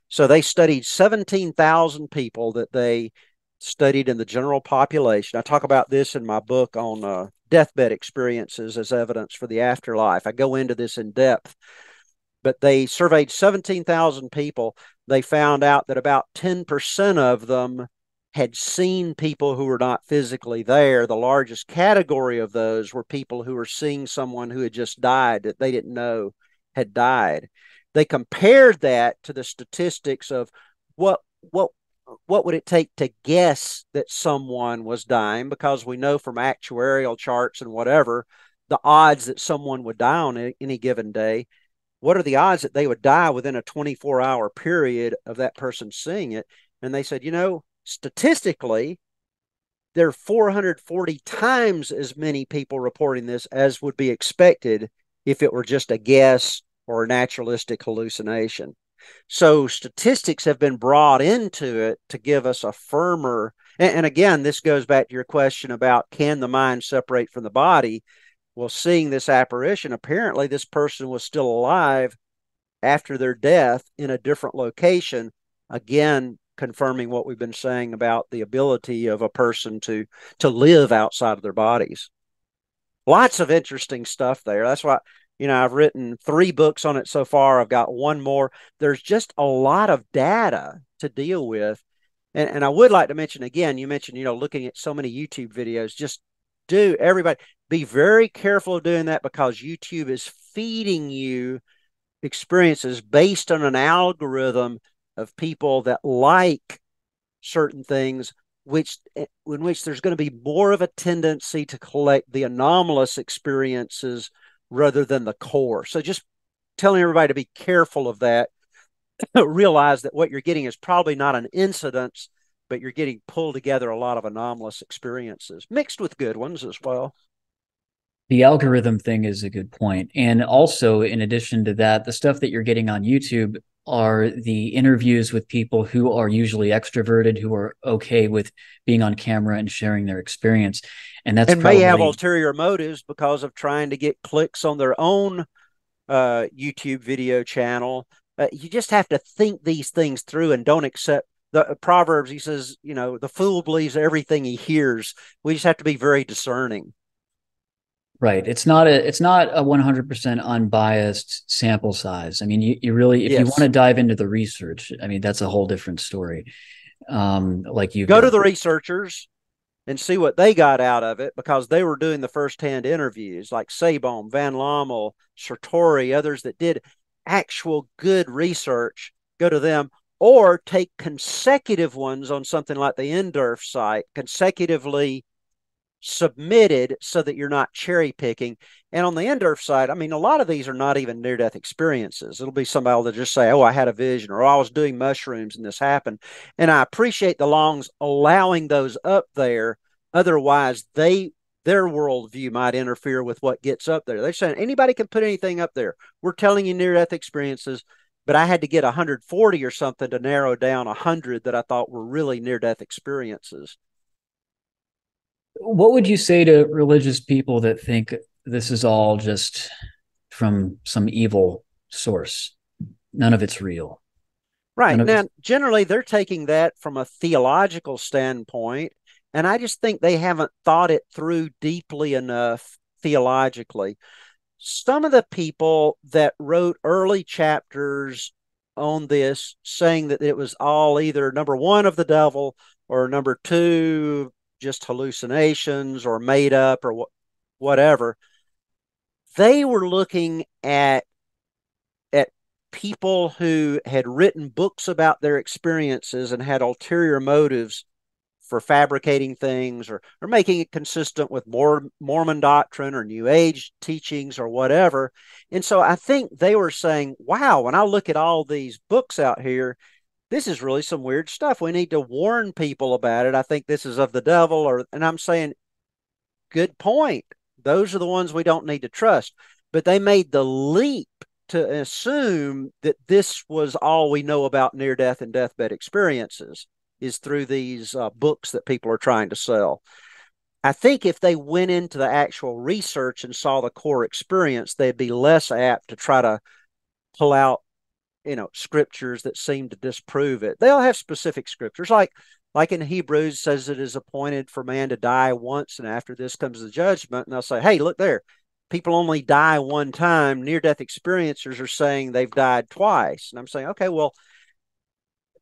So they studied 17,000 people that they studied in the general population. I talk about this in my book on deathbed experiences as evidence for the afterlife. I go into this in depth. But they surveyed 17,000 people. They found out that about 10% of them had seen people who were not physically there. The largest category of those were people who were seeing someone who had just died that they didn't know had died. They compared that to the statistics of what would it take to guess that someone was dying, because we know from actuarial charts and whatever, the odds that someone would die on any given day. What are the odds that they would die within a 24-hour period of that person seeing it? And they said, statistically, there are 440 times as many people reporting this as would be expected if it were just a guess or a naturalistic hallucination. So statistics have been brought into it to give us a firmer, and again, this goes back to your question about, can the mind separate from the body? Well, seeing this apparition, apparently this person was still alive after their death in a different location, again, confirming what we've been saying about the ability of a person to live outside of their bodies. Lots of interesting stuff there. That's why, I've written 3 books on it so far. I've got 1 more. There's just a lot of data to deal with. And I would like to mention, again, you mentioned, looking at so many YouTube videos. Just everybody be very careful of doing that, because YouTube is feeding you experiences based on an algorithm of people that like certain things, in which there's going to be more of a tendency to collect the anomalous experiences rather than the core. So just telling everybody to be careful of that. Realize that what you're getting is probably not an incidence, but you're getting pulled together a lot of anomalous experiences mixed with good ones as well. The algorithm thing is a good point. And also, in addition to that, the stuff that you're getting on YouTube are the interviews with people who are usually extroverted, who are okay with being on camera and sharing their experience. And may have ulterior motives because of trying to get clicks on their own YouTube video channel. You just have to think these things through and don't accept the Proverbs. He says, the fool believes everything he hears. We just have to be very discerning. Right. It's not a 100% unbiased sample size. I mean, you really, if you want to dive into the research, I mean, that's a whole different story. Like you go to the researchers, and see what they got out of it, because they were doing the firsthand interviews, like Sabom, Van Lommel, Sartori, others that did actual good research. Go to them, or take consecutive ones on something like the NDiv site, consecutively submitted, so that you're not cherry picking. And on the NDiv side, I mean, a lot of these are not even near-death experiences. It'll be somebody that just say, oh, I had a vision, or I was doing mushrooms and this happened. And I appreciate the Longs allowing those up there. Otherwise, their worldview might interfere with what gets up there. They're saying anybody can put anything up there. We're telling you near-death experiences, but I had to get 140 or something to narrow down 100 that I thought were really near-death experiences. What would you say to religious people that think this is all just from some evil source? None of it's real. Right. Now, generally, they're taking that from a theological standpoint, and I just think they haven't thought it through deeply enough theologically. Some of the people that wrote early chapters on this, saying that it was all either number one of the devil, or number two, just hallucinations or made up or whatever, they were looking at people who had written books about their experiences and had ulterior motives for fabricating things, or making it consistent with Mormon doctrine or New Age teachings or whatever. And so I think they were saying, wow, when I look at all these books out here, this is really some weird stuff. We need to warn people about it. I think this is of the devil. And I'm saying, good point. Those are the ones we don't need to trust. But they made the leap to assume that this was all we know about near-death and deathbed experiences, is through these books that people are trying to sell. I think if they went into the actual research and saw the core experience, they'd be less apt to try to pull out, scriptures that seem to disprove it. They'll have specific scriptures, like in Hebrews says it is appointed for man to die once, and after this comes the judgment. And they'll say, hey, look there, people only die one time. Near-death experiencers are saying they've died twice. And I'm saying, okay, well,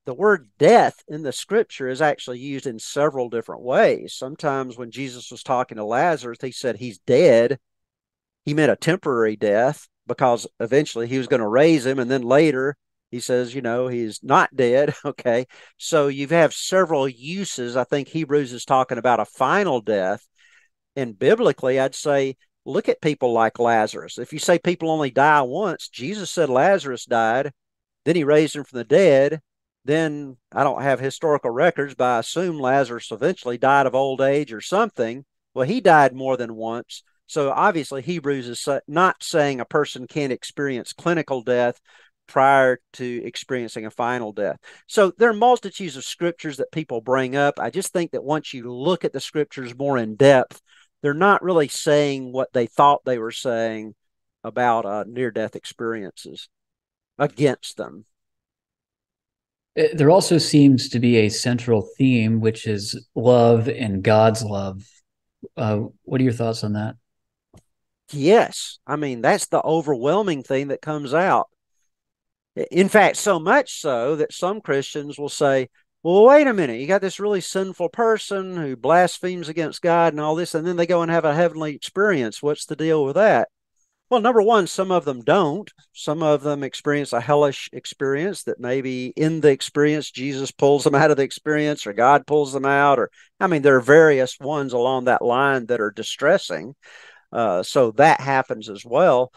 the word death in the scripture is actually used in several different ways. Sometimes when Jesus was talking to Lazarus, he said he's dead. He meant a temporary death, because eventually he was going to raise him. And then later he says, he's not dead. Okay. So you have several uses. I think Hebrews is talking about a final death. And biblically, I'd say, look at people like Lazarus. If you say people only die once, Jesus said Lazarus died, then he raised him from the dead. Then I don't have historical records, but I assume Lazarus eventually died of old age or something. Well, he died more than once. So obviously Hebrews is not saying a person can't experience clinical death prior to experiencing a final death. So there are multitudes of scriptures that people bring up. I just think that once you look at the scriptures more in depth, they're not really saying what they thought they were saying about near-death experiences against them. There also seems to be a central theme, which is love and God's love. What are your thoughts on that? Yes. I mean, that's the overwhelming thing that comes out. In fact, so much so that some Christians will say, well, wait a minute, you got this really sinful person who blasphemes against God and all this, and then they go and have a heavenly experience. What's the deal with that? Well, number one, some of them don't. Some of them experience a hellish experience that maybe in the experience, Jesus pulls them out of the experience, or God pulls them out, or, I mean, there are various ones along that line that are distressing. So that happens as well.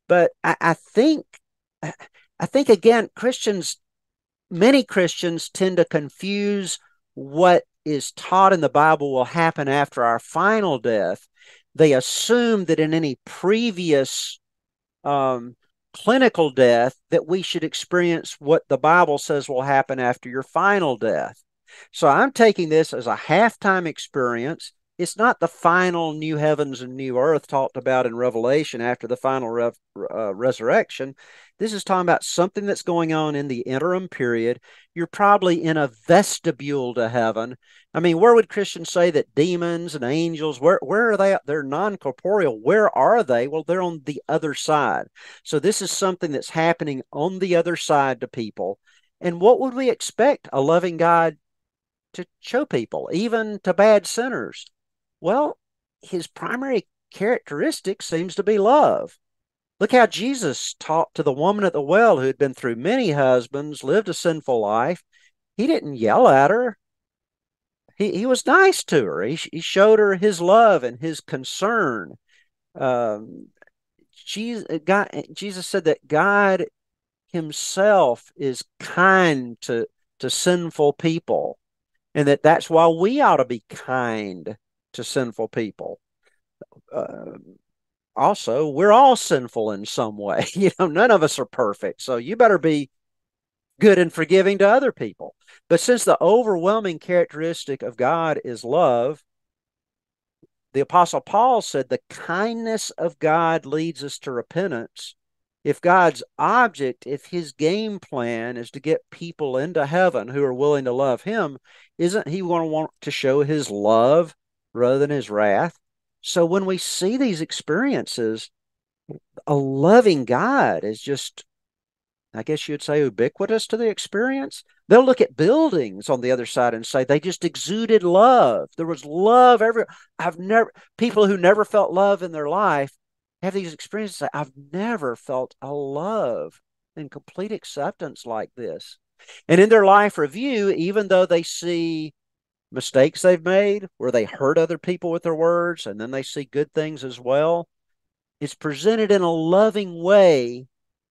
But I think again, many Christians tend to confuse what is taught in the Bible will happen after our final death. They assume that in any previous clinical death that we should experience what the Bible says will happen after your final death. So I'm taking this as a halftime experience. It's not the final new heavens and new earth talked about in Revelation after the final resurrection. This is talking about something that's going on in the interim period. You're probably in a vestibule to heaven. I mean, where would Christians say that demons and angels, where are they? They're non-corporeal. Where are they? Well, they're on the other side. So this is something that's happening on the other side to people. And what would we expect a loving God to show people, even to bad sinners? Well, his primary characteristic seems to be love. Look how Jesus talked to the woman at the well who had been through many husbands, lived a sinful life. He didn't yell at her. He was nice to her. He showed her his love and his concern. Jesus said that God himself is kind to sinful people, and that's why we ought to be kind to sinful people. Also, we're all sinful in some way. None of us are perfect, so you better be good and forgiving to other people. But since the overwhelming characteristic of God is love, the Apostle Paul said the kindness of God leads us to repentance. If God's object, if his game plan is to get people into heaven who are willing to love him, isn't he going to want to show his love rather than his wrath? So when we see these experiences, a loving God is just, I guess you'd say, ubiquitous to the experience. They'll look at buildings on the other side and say they just exuded love. There was love everywhere. People who never felt love in their life have these experiences. Say, I've never felt a love and complete acceptance like this. And in their life review, even though they see mistakes they've made where they hurt other people with their words, and then they see good things as well, it's presented in a loving way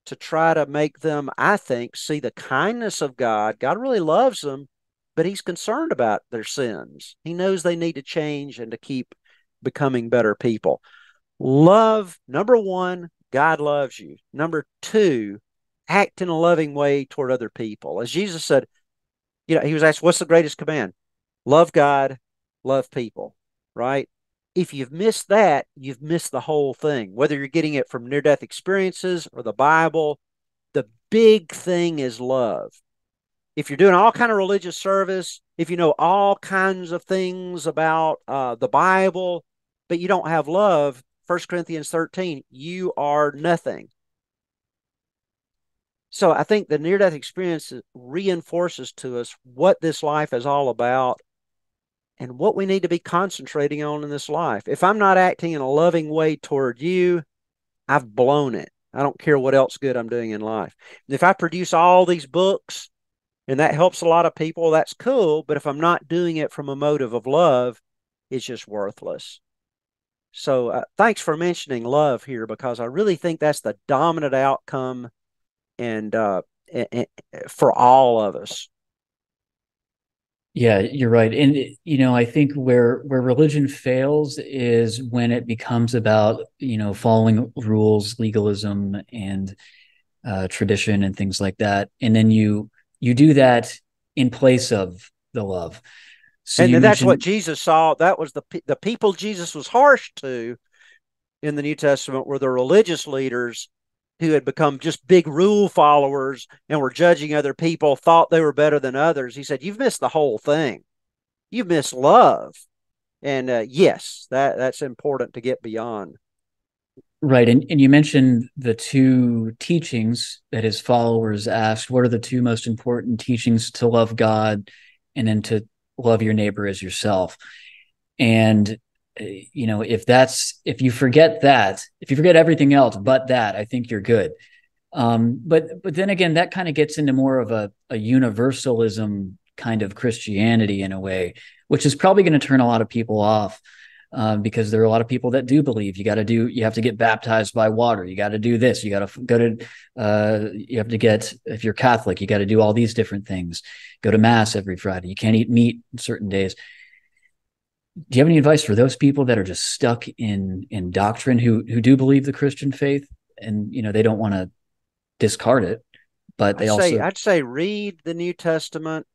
to try to make them, I think, see the kindness of God. God really loves them, but he's concerned about their sins. He knows they need to change and to keep becoming better people. Love, number one, God loves you. Number two, act in a loving way toward other people. As Jesus said, he was asked, what's the greatest command? Love God, love people, right? If you've missed that, you've missed the whole thing. Whether you're getting it from near-death experiences or the Bible, the big thing is love. If you're doing all kind of religious service, if you know all kinds of things about the Bible, but you don't have love, 1 Corinthians 13, you are nothing. So I think the near-death experience reinforces to us what this life is all about and what we need to be concentrating on in this life. If I'm not acting in a loving way toward you, I've blown it. I don't care what else good I'm doing in life. If I produce all these books and that helps a lot of people, that's cool. But if I'm not doing it from a motive of love, it's just worthless. So thanks for mentioning love here, because I really think that's the dominant outcome and for all of us. Yeah, you're right. And, I think where religion fails is when it becomes about, following rules, legalism, and tradition and things like that. And then you do that in place of the love. So and that's what Jesus saw. That was the people Jesus was harsh to in the New Testament were the religious leaders who had become just big rule followers and were judging other people, thought they were better than others. He said, you've missed the whole thing. You've missed love. And yes, that's important to get beyond. Right. And you mentioned the two teachings that his followers asked. What are the two most important teachings? To love God and then to love your neighbor as yourself. And if you forget everything else but that, I think you're good. But then again, that kind of gets into more of a universalism kind of Christianity in a way, which is probably going to turn a lot of people off, because there are a lot of people that do believe you have to get baptized by water. You got to do this. You got to go to, if you're Catholic, you got to do all these different things. Go to mass every Friday. You can't eat meat certain days. Do you have any advice for those people that are just stuck in doctrine, who do believe the Christian faith, and they don't want to discard it, but I'd say read the New Testament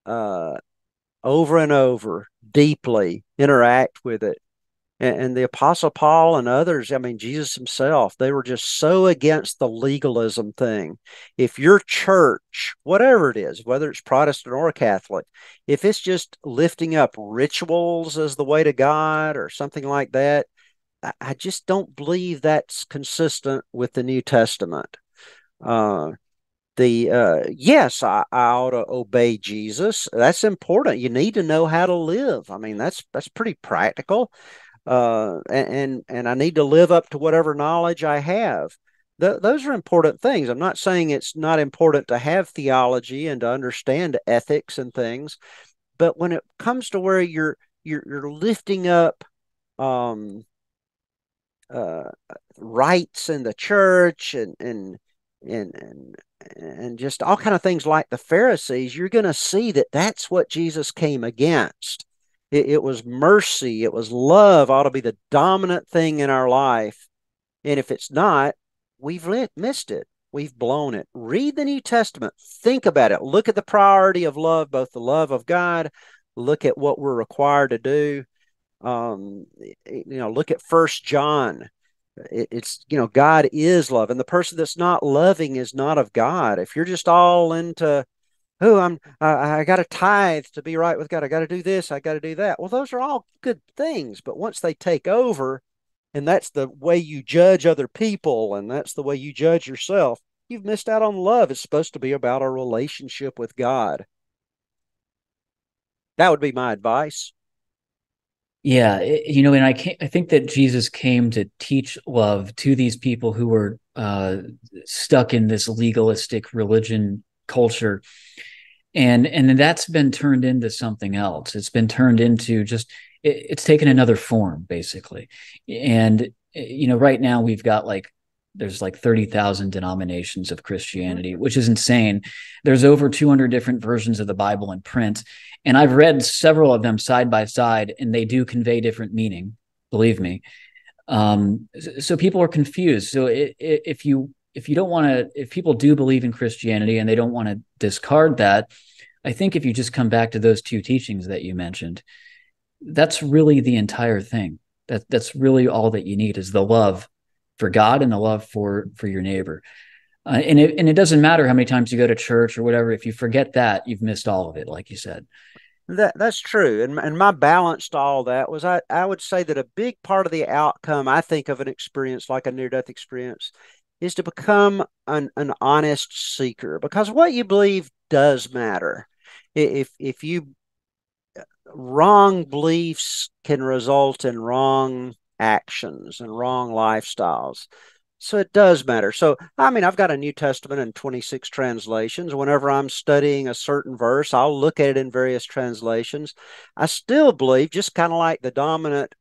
over and over, deeply interact with it. And the Apostle Paul and others, Jesus himself, they were just so against the legalism thing. If your church, whatever it is, whether it's Protestant or Catholic, if it's just lifting up rituals as the way to God or something like that, I just don't believe that's consistent with the New Testament. yes, I ought to obey Jesus. That's important. You need to know how to live. I mean, that's pretty practical. And I need to live up to whatever knowledge I have. Those are important things. I'm not saying it's not important to have theology and to understand ethics and things, but when it comes to where you're lifting up um, uh, rights in the church and and just all kind of things like the Pharisees, you're going to see that that's what Jesus came against. It was mercy, it was love ought to be the dominant thing in our life. And if it's not, we've missed it. We've blown it. Read the New Testament. Think about it. Look at the priority of love, both the love of God. Look at what we're required to do. Look at First John. It's God is love, and the person that's not loving is not of God. If you're just all into, I got to tithe to be right with God, I got to do this, I got to do that. Well, those are all good things, but once they take over, and that's the way you judge other people, and that's the way you judge yourself, you've missed out on love. It's supposed to be about a relationship with God. That would be my advice. Yeah, and I think that Jesus came to teach love to these people who were stuck in this legalistic religion culture, and then that's been turned into something else. It's been turned into it's taken another form, basically. And right now we've got there's 30,000 denominations of Christianity, which is insane. There's over 200 different versions of the Bible in print. And I've read several of them side by side, and they do convey different meaning, believe me. So people are confused. So if people do believe in Christianity and they don't want to discard that, I think if you just come back to those two teachings that you mentioned, that's really the entire thing. That's really all that you need is the love for God and the love for your neighbor. And it doesn't matter how many times you go to church or whatever. If you forget that, you've missed all of it, like you said. That's true. And my balance to all that was I would say that a big part of the outcome, I think, of an experience like a near-death experience is to become an honest seeker, because what you believe does matter. If you wrong beliefs can result in wrong actions and wrong lifestyles. So it does matter. So, I mean, I've got a New Testament in 26 translations. Whenever I'm studying a certain verse, I'll look at it in various translations. I still believe, just kind of like the dominant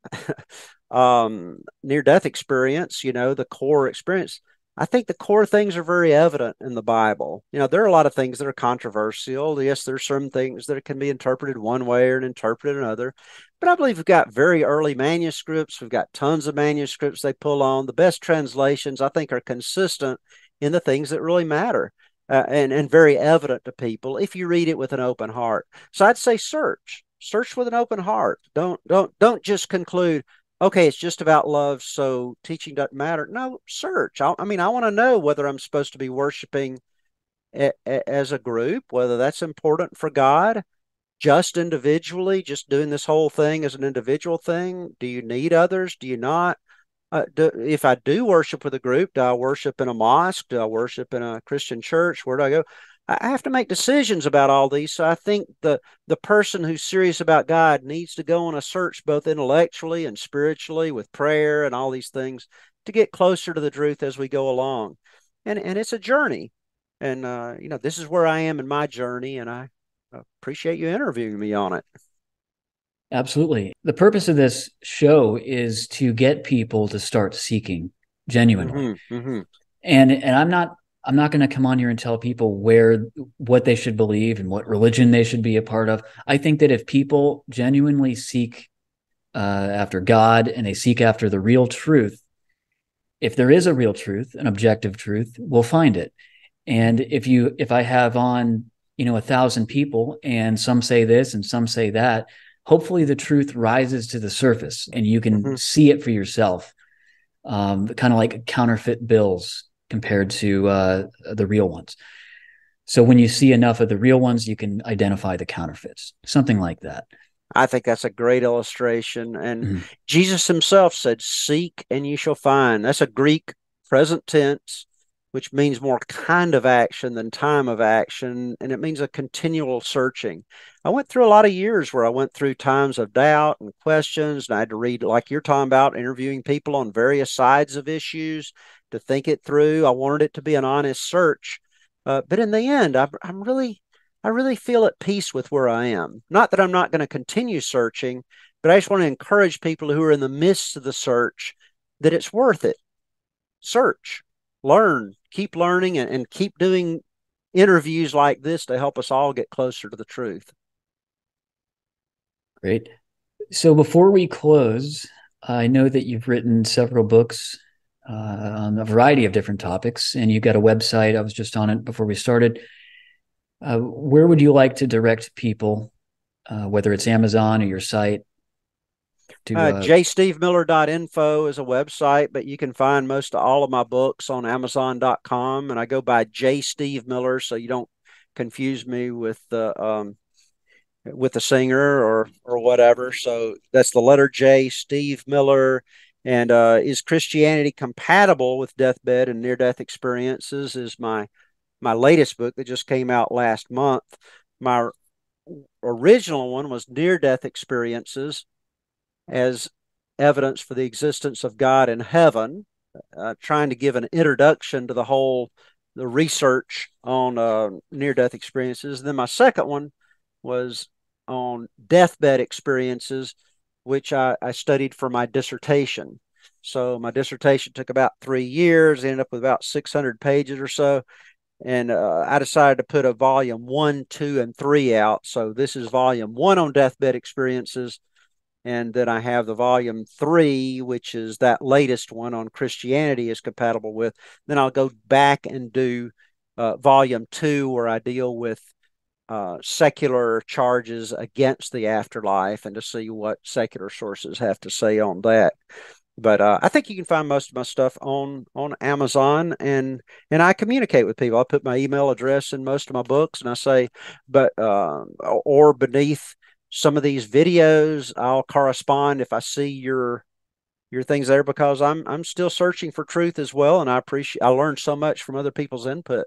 near-death experience, the core experience, I think the core things are very evident in the Bible. There are a lot of things that are controversial. Yes, there's some things that can be interpreted one way or interpreted another. But I believe we've got very early manuscripts. We've got tons of manuscripts they pull on. The best translations, I think, are consistent in the things that really matter and very evident to people if you read it with an open heart. So I'd say search with an open heart. Don't just conclude, okay, it's just about love, so teaching doesn't matter. No, search. I want to know whether I'm supposed to be worshiping as a group, whether that's important for God, just individually, just doing this whole thing as an individual thing. Do you need others? Do you not? If I do worship with a group, do I worship in a mosque? Do I worship in a Christian church? Where do I go? I have to make decisions about all these. So I think the person who's serious about God needs to go on a search both intellectually and spiritually with prayer and all these things to get closer to the truth as we go along. And it's a journey. And this is where I am in my journey, and I appreciate you interviewing me on it. Absolutely. The purpose of this show is to get people to start seeking genuinely. Mm-hmm, mm-hmm. And I'm not going to come on here and tell people what they should believe and what religion they should be a part of. I think that if people genuinely seek after God and they seek after the real truth, if there is a real truth, an objective truth, we'll find it. And if I have on 1,000 people and some say this and some say that, hopefully the truth rises to the surface and you can see it for yourself. Kind of like counterfeit bills compared to the real ones. So when you see enough of the real ones, you can identify the counterfeits, something like that. I think that's a great illustration. And Jesus himself said, seek and you shall find. That's a Greek present tense. which means more kind of action than time of action, and it means a continual searching. I went through a lot of years where I went through times of doubt and questions, and I had to read, like you're talking about, interviewing people on various sides of issues to think it through. I wanted it to be an honest search, but in the end, I really feel at peace with where I am. Not that I'm not going to continue searching, but I just want to encourage people who are in the midst of the search that it's worth it. Search, learn, keep learning, and keep doing interviews like this to help us all get closer to the truth. Great. So before we close, I know that you've written several books on a variety of different topics, and you've got a website. I was just on it before we started. Where would you like to direct people, whether it's Amazon or your site? jstevemiller.info is a website, but you can find most of all of my books on amazon.com, and I go by J. Steve Miller, so you don't confuse me with the singer or whatever. So that's the letter J, Steve Miller. And Is Christianity Compatible with Deathbed and Near-Death Experiences is my latest book that just came out last month. My original one was Near-Death Experiences as Evidence for the Existence of God in Heaven, trying to give an introduction to the research on near-death experiences. And then my second one was on deathbed experiences, which I studied for my dissertation. So my dissertation took about 3 years, ended up with about 600 pages or so. And I decided to put a volume 1, 2, and 3 out. So this is volume 1 on deathbed experiences. And then I have the volume 3, which is that latest one on Christianity is compatible with. Then I'll go back and do volume 2, where I deal with secular charges against the afterlife, and to see what secular sources have to say on that. But I think you can find most of my stuff on Amazon, and I communicate with people. I put my email address in most of my books, and I say, or beneath some of these videos, I'll correspond if I see your things there, because I'm still searching for truth as well, and I learned so much from other people's input.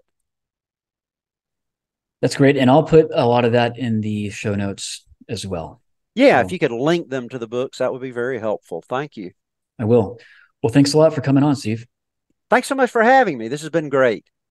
That's great. And I'll put a lot of that in the show notes as well. Yeah, so if you could link them to the books, that would be very helpful. Thank you. I will. Well, thanks a lot for coming on, Steve. Thanks so much for having me. This has been great.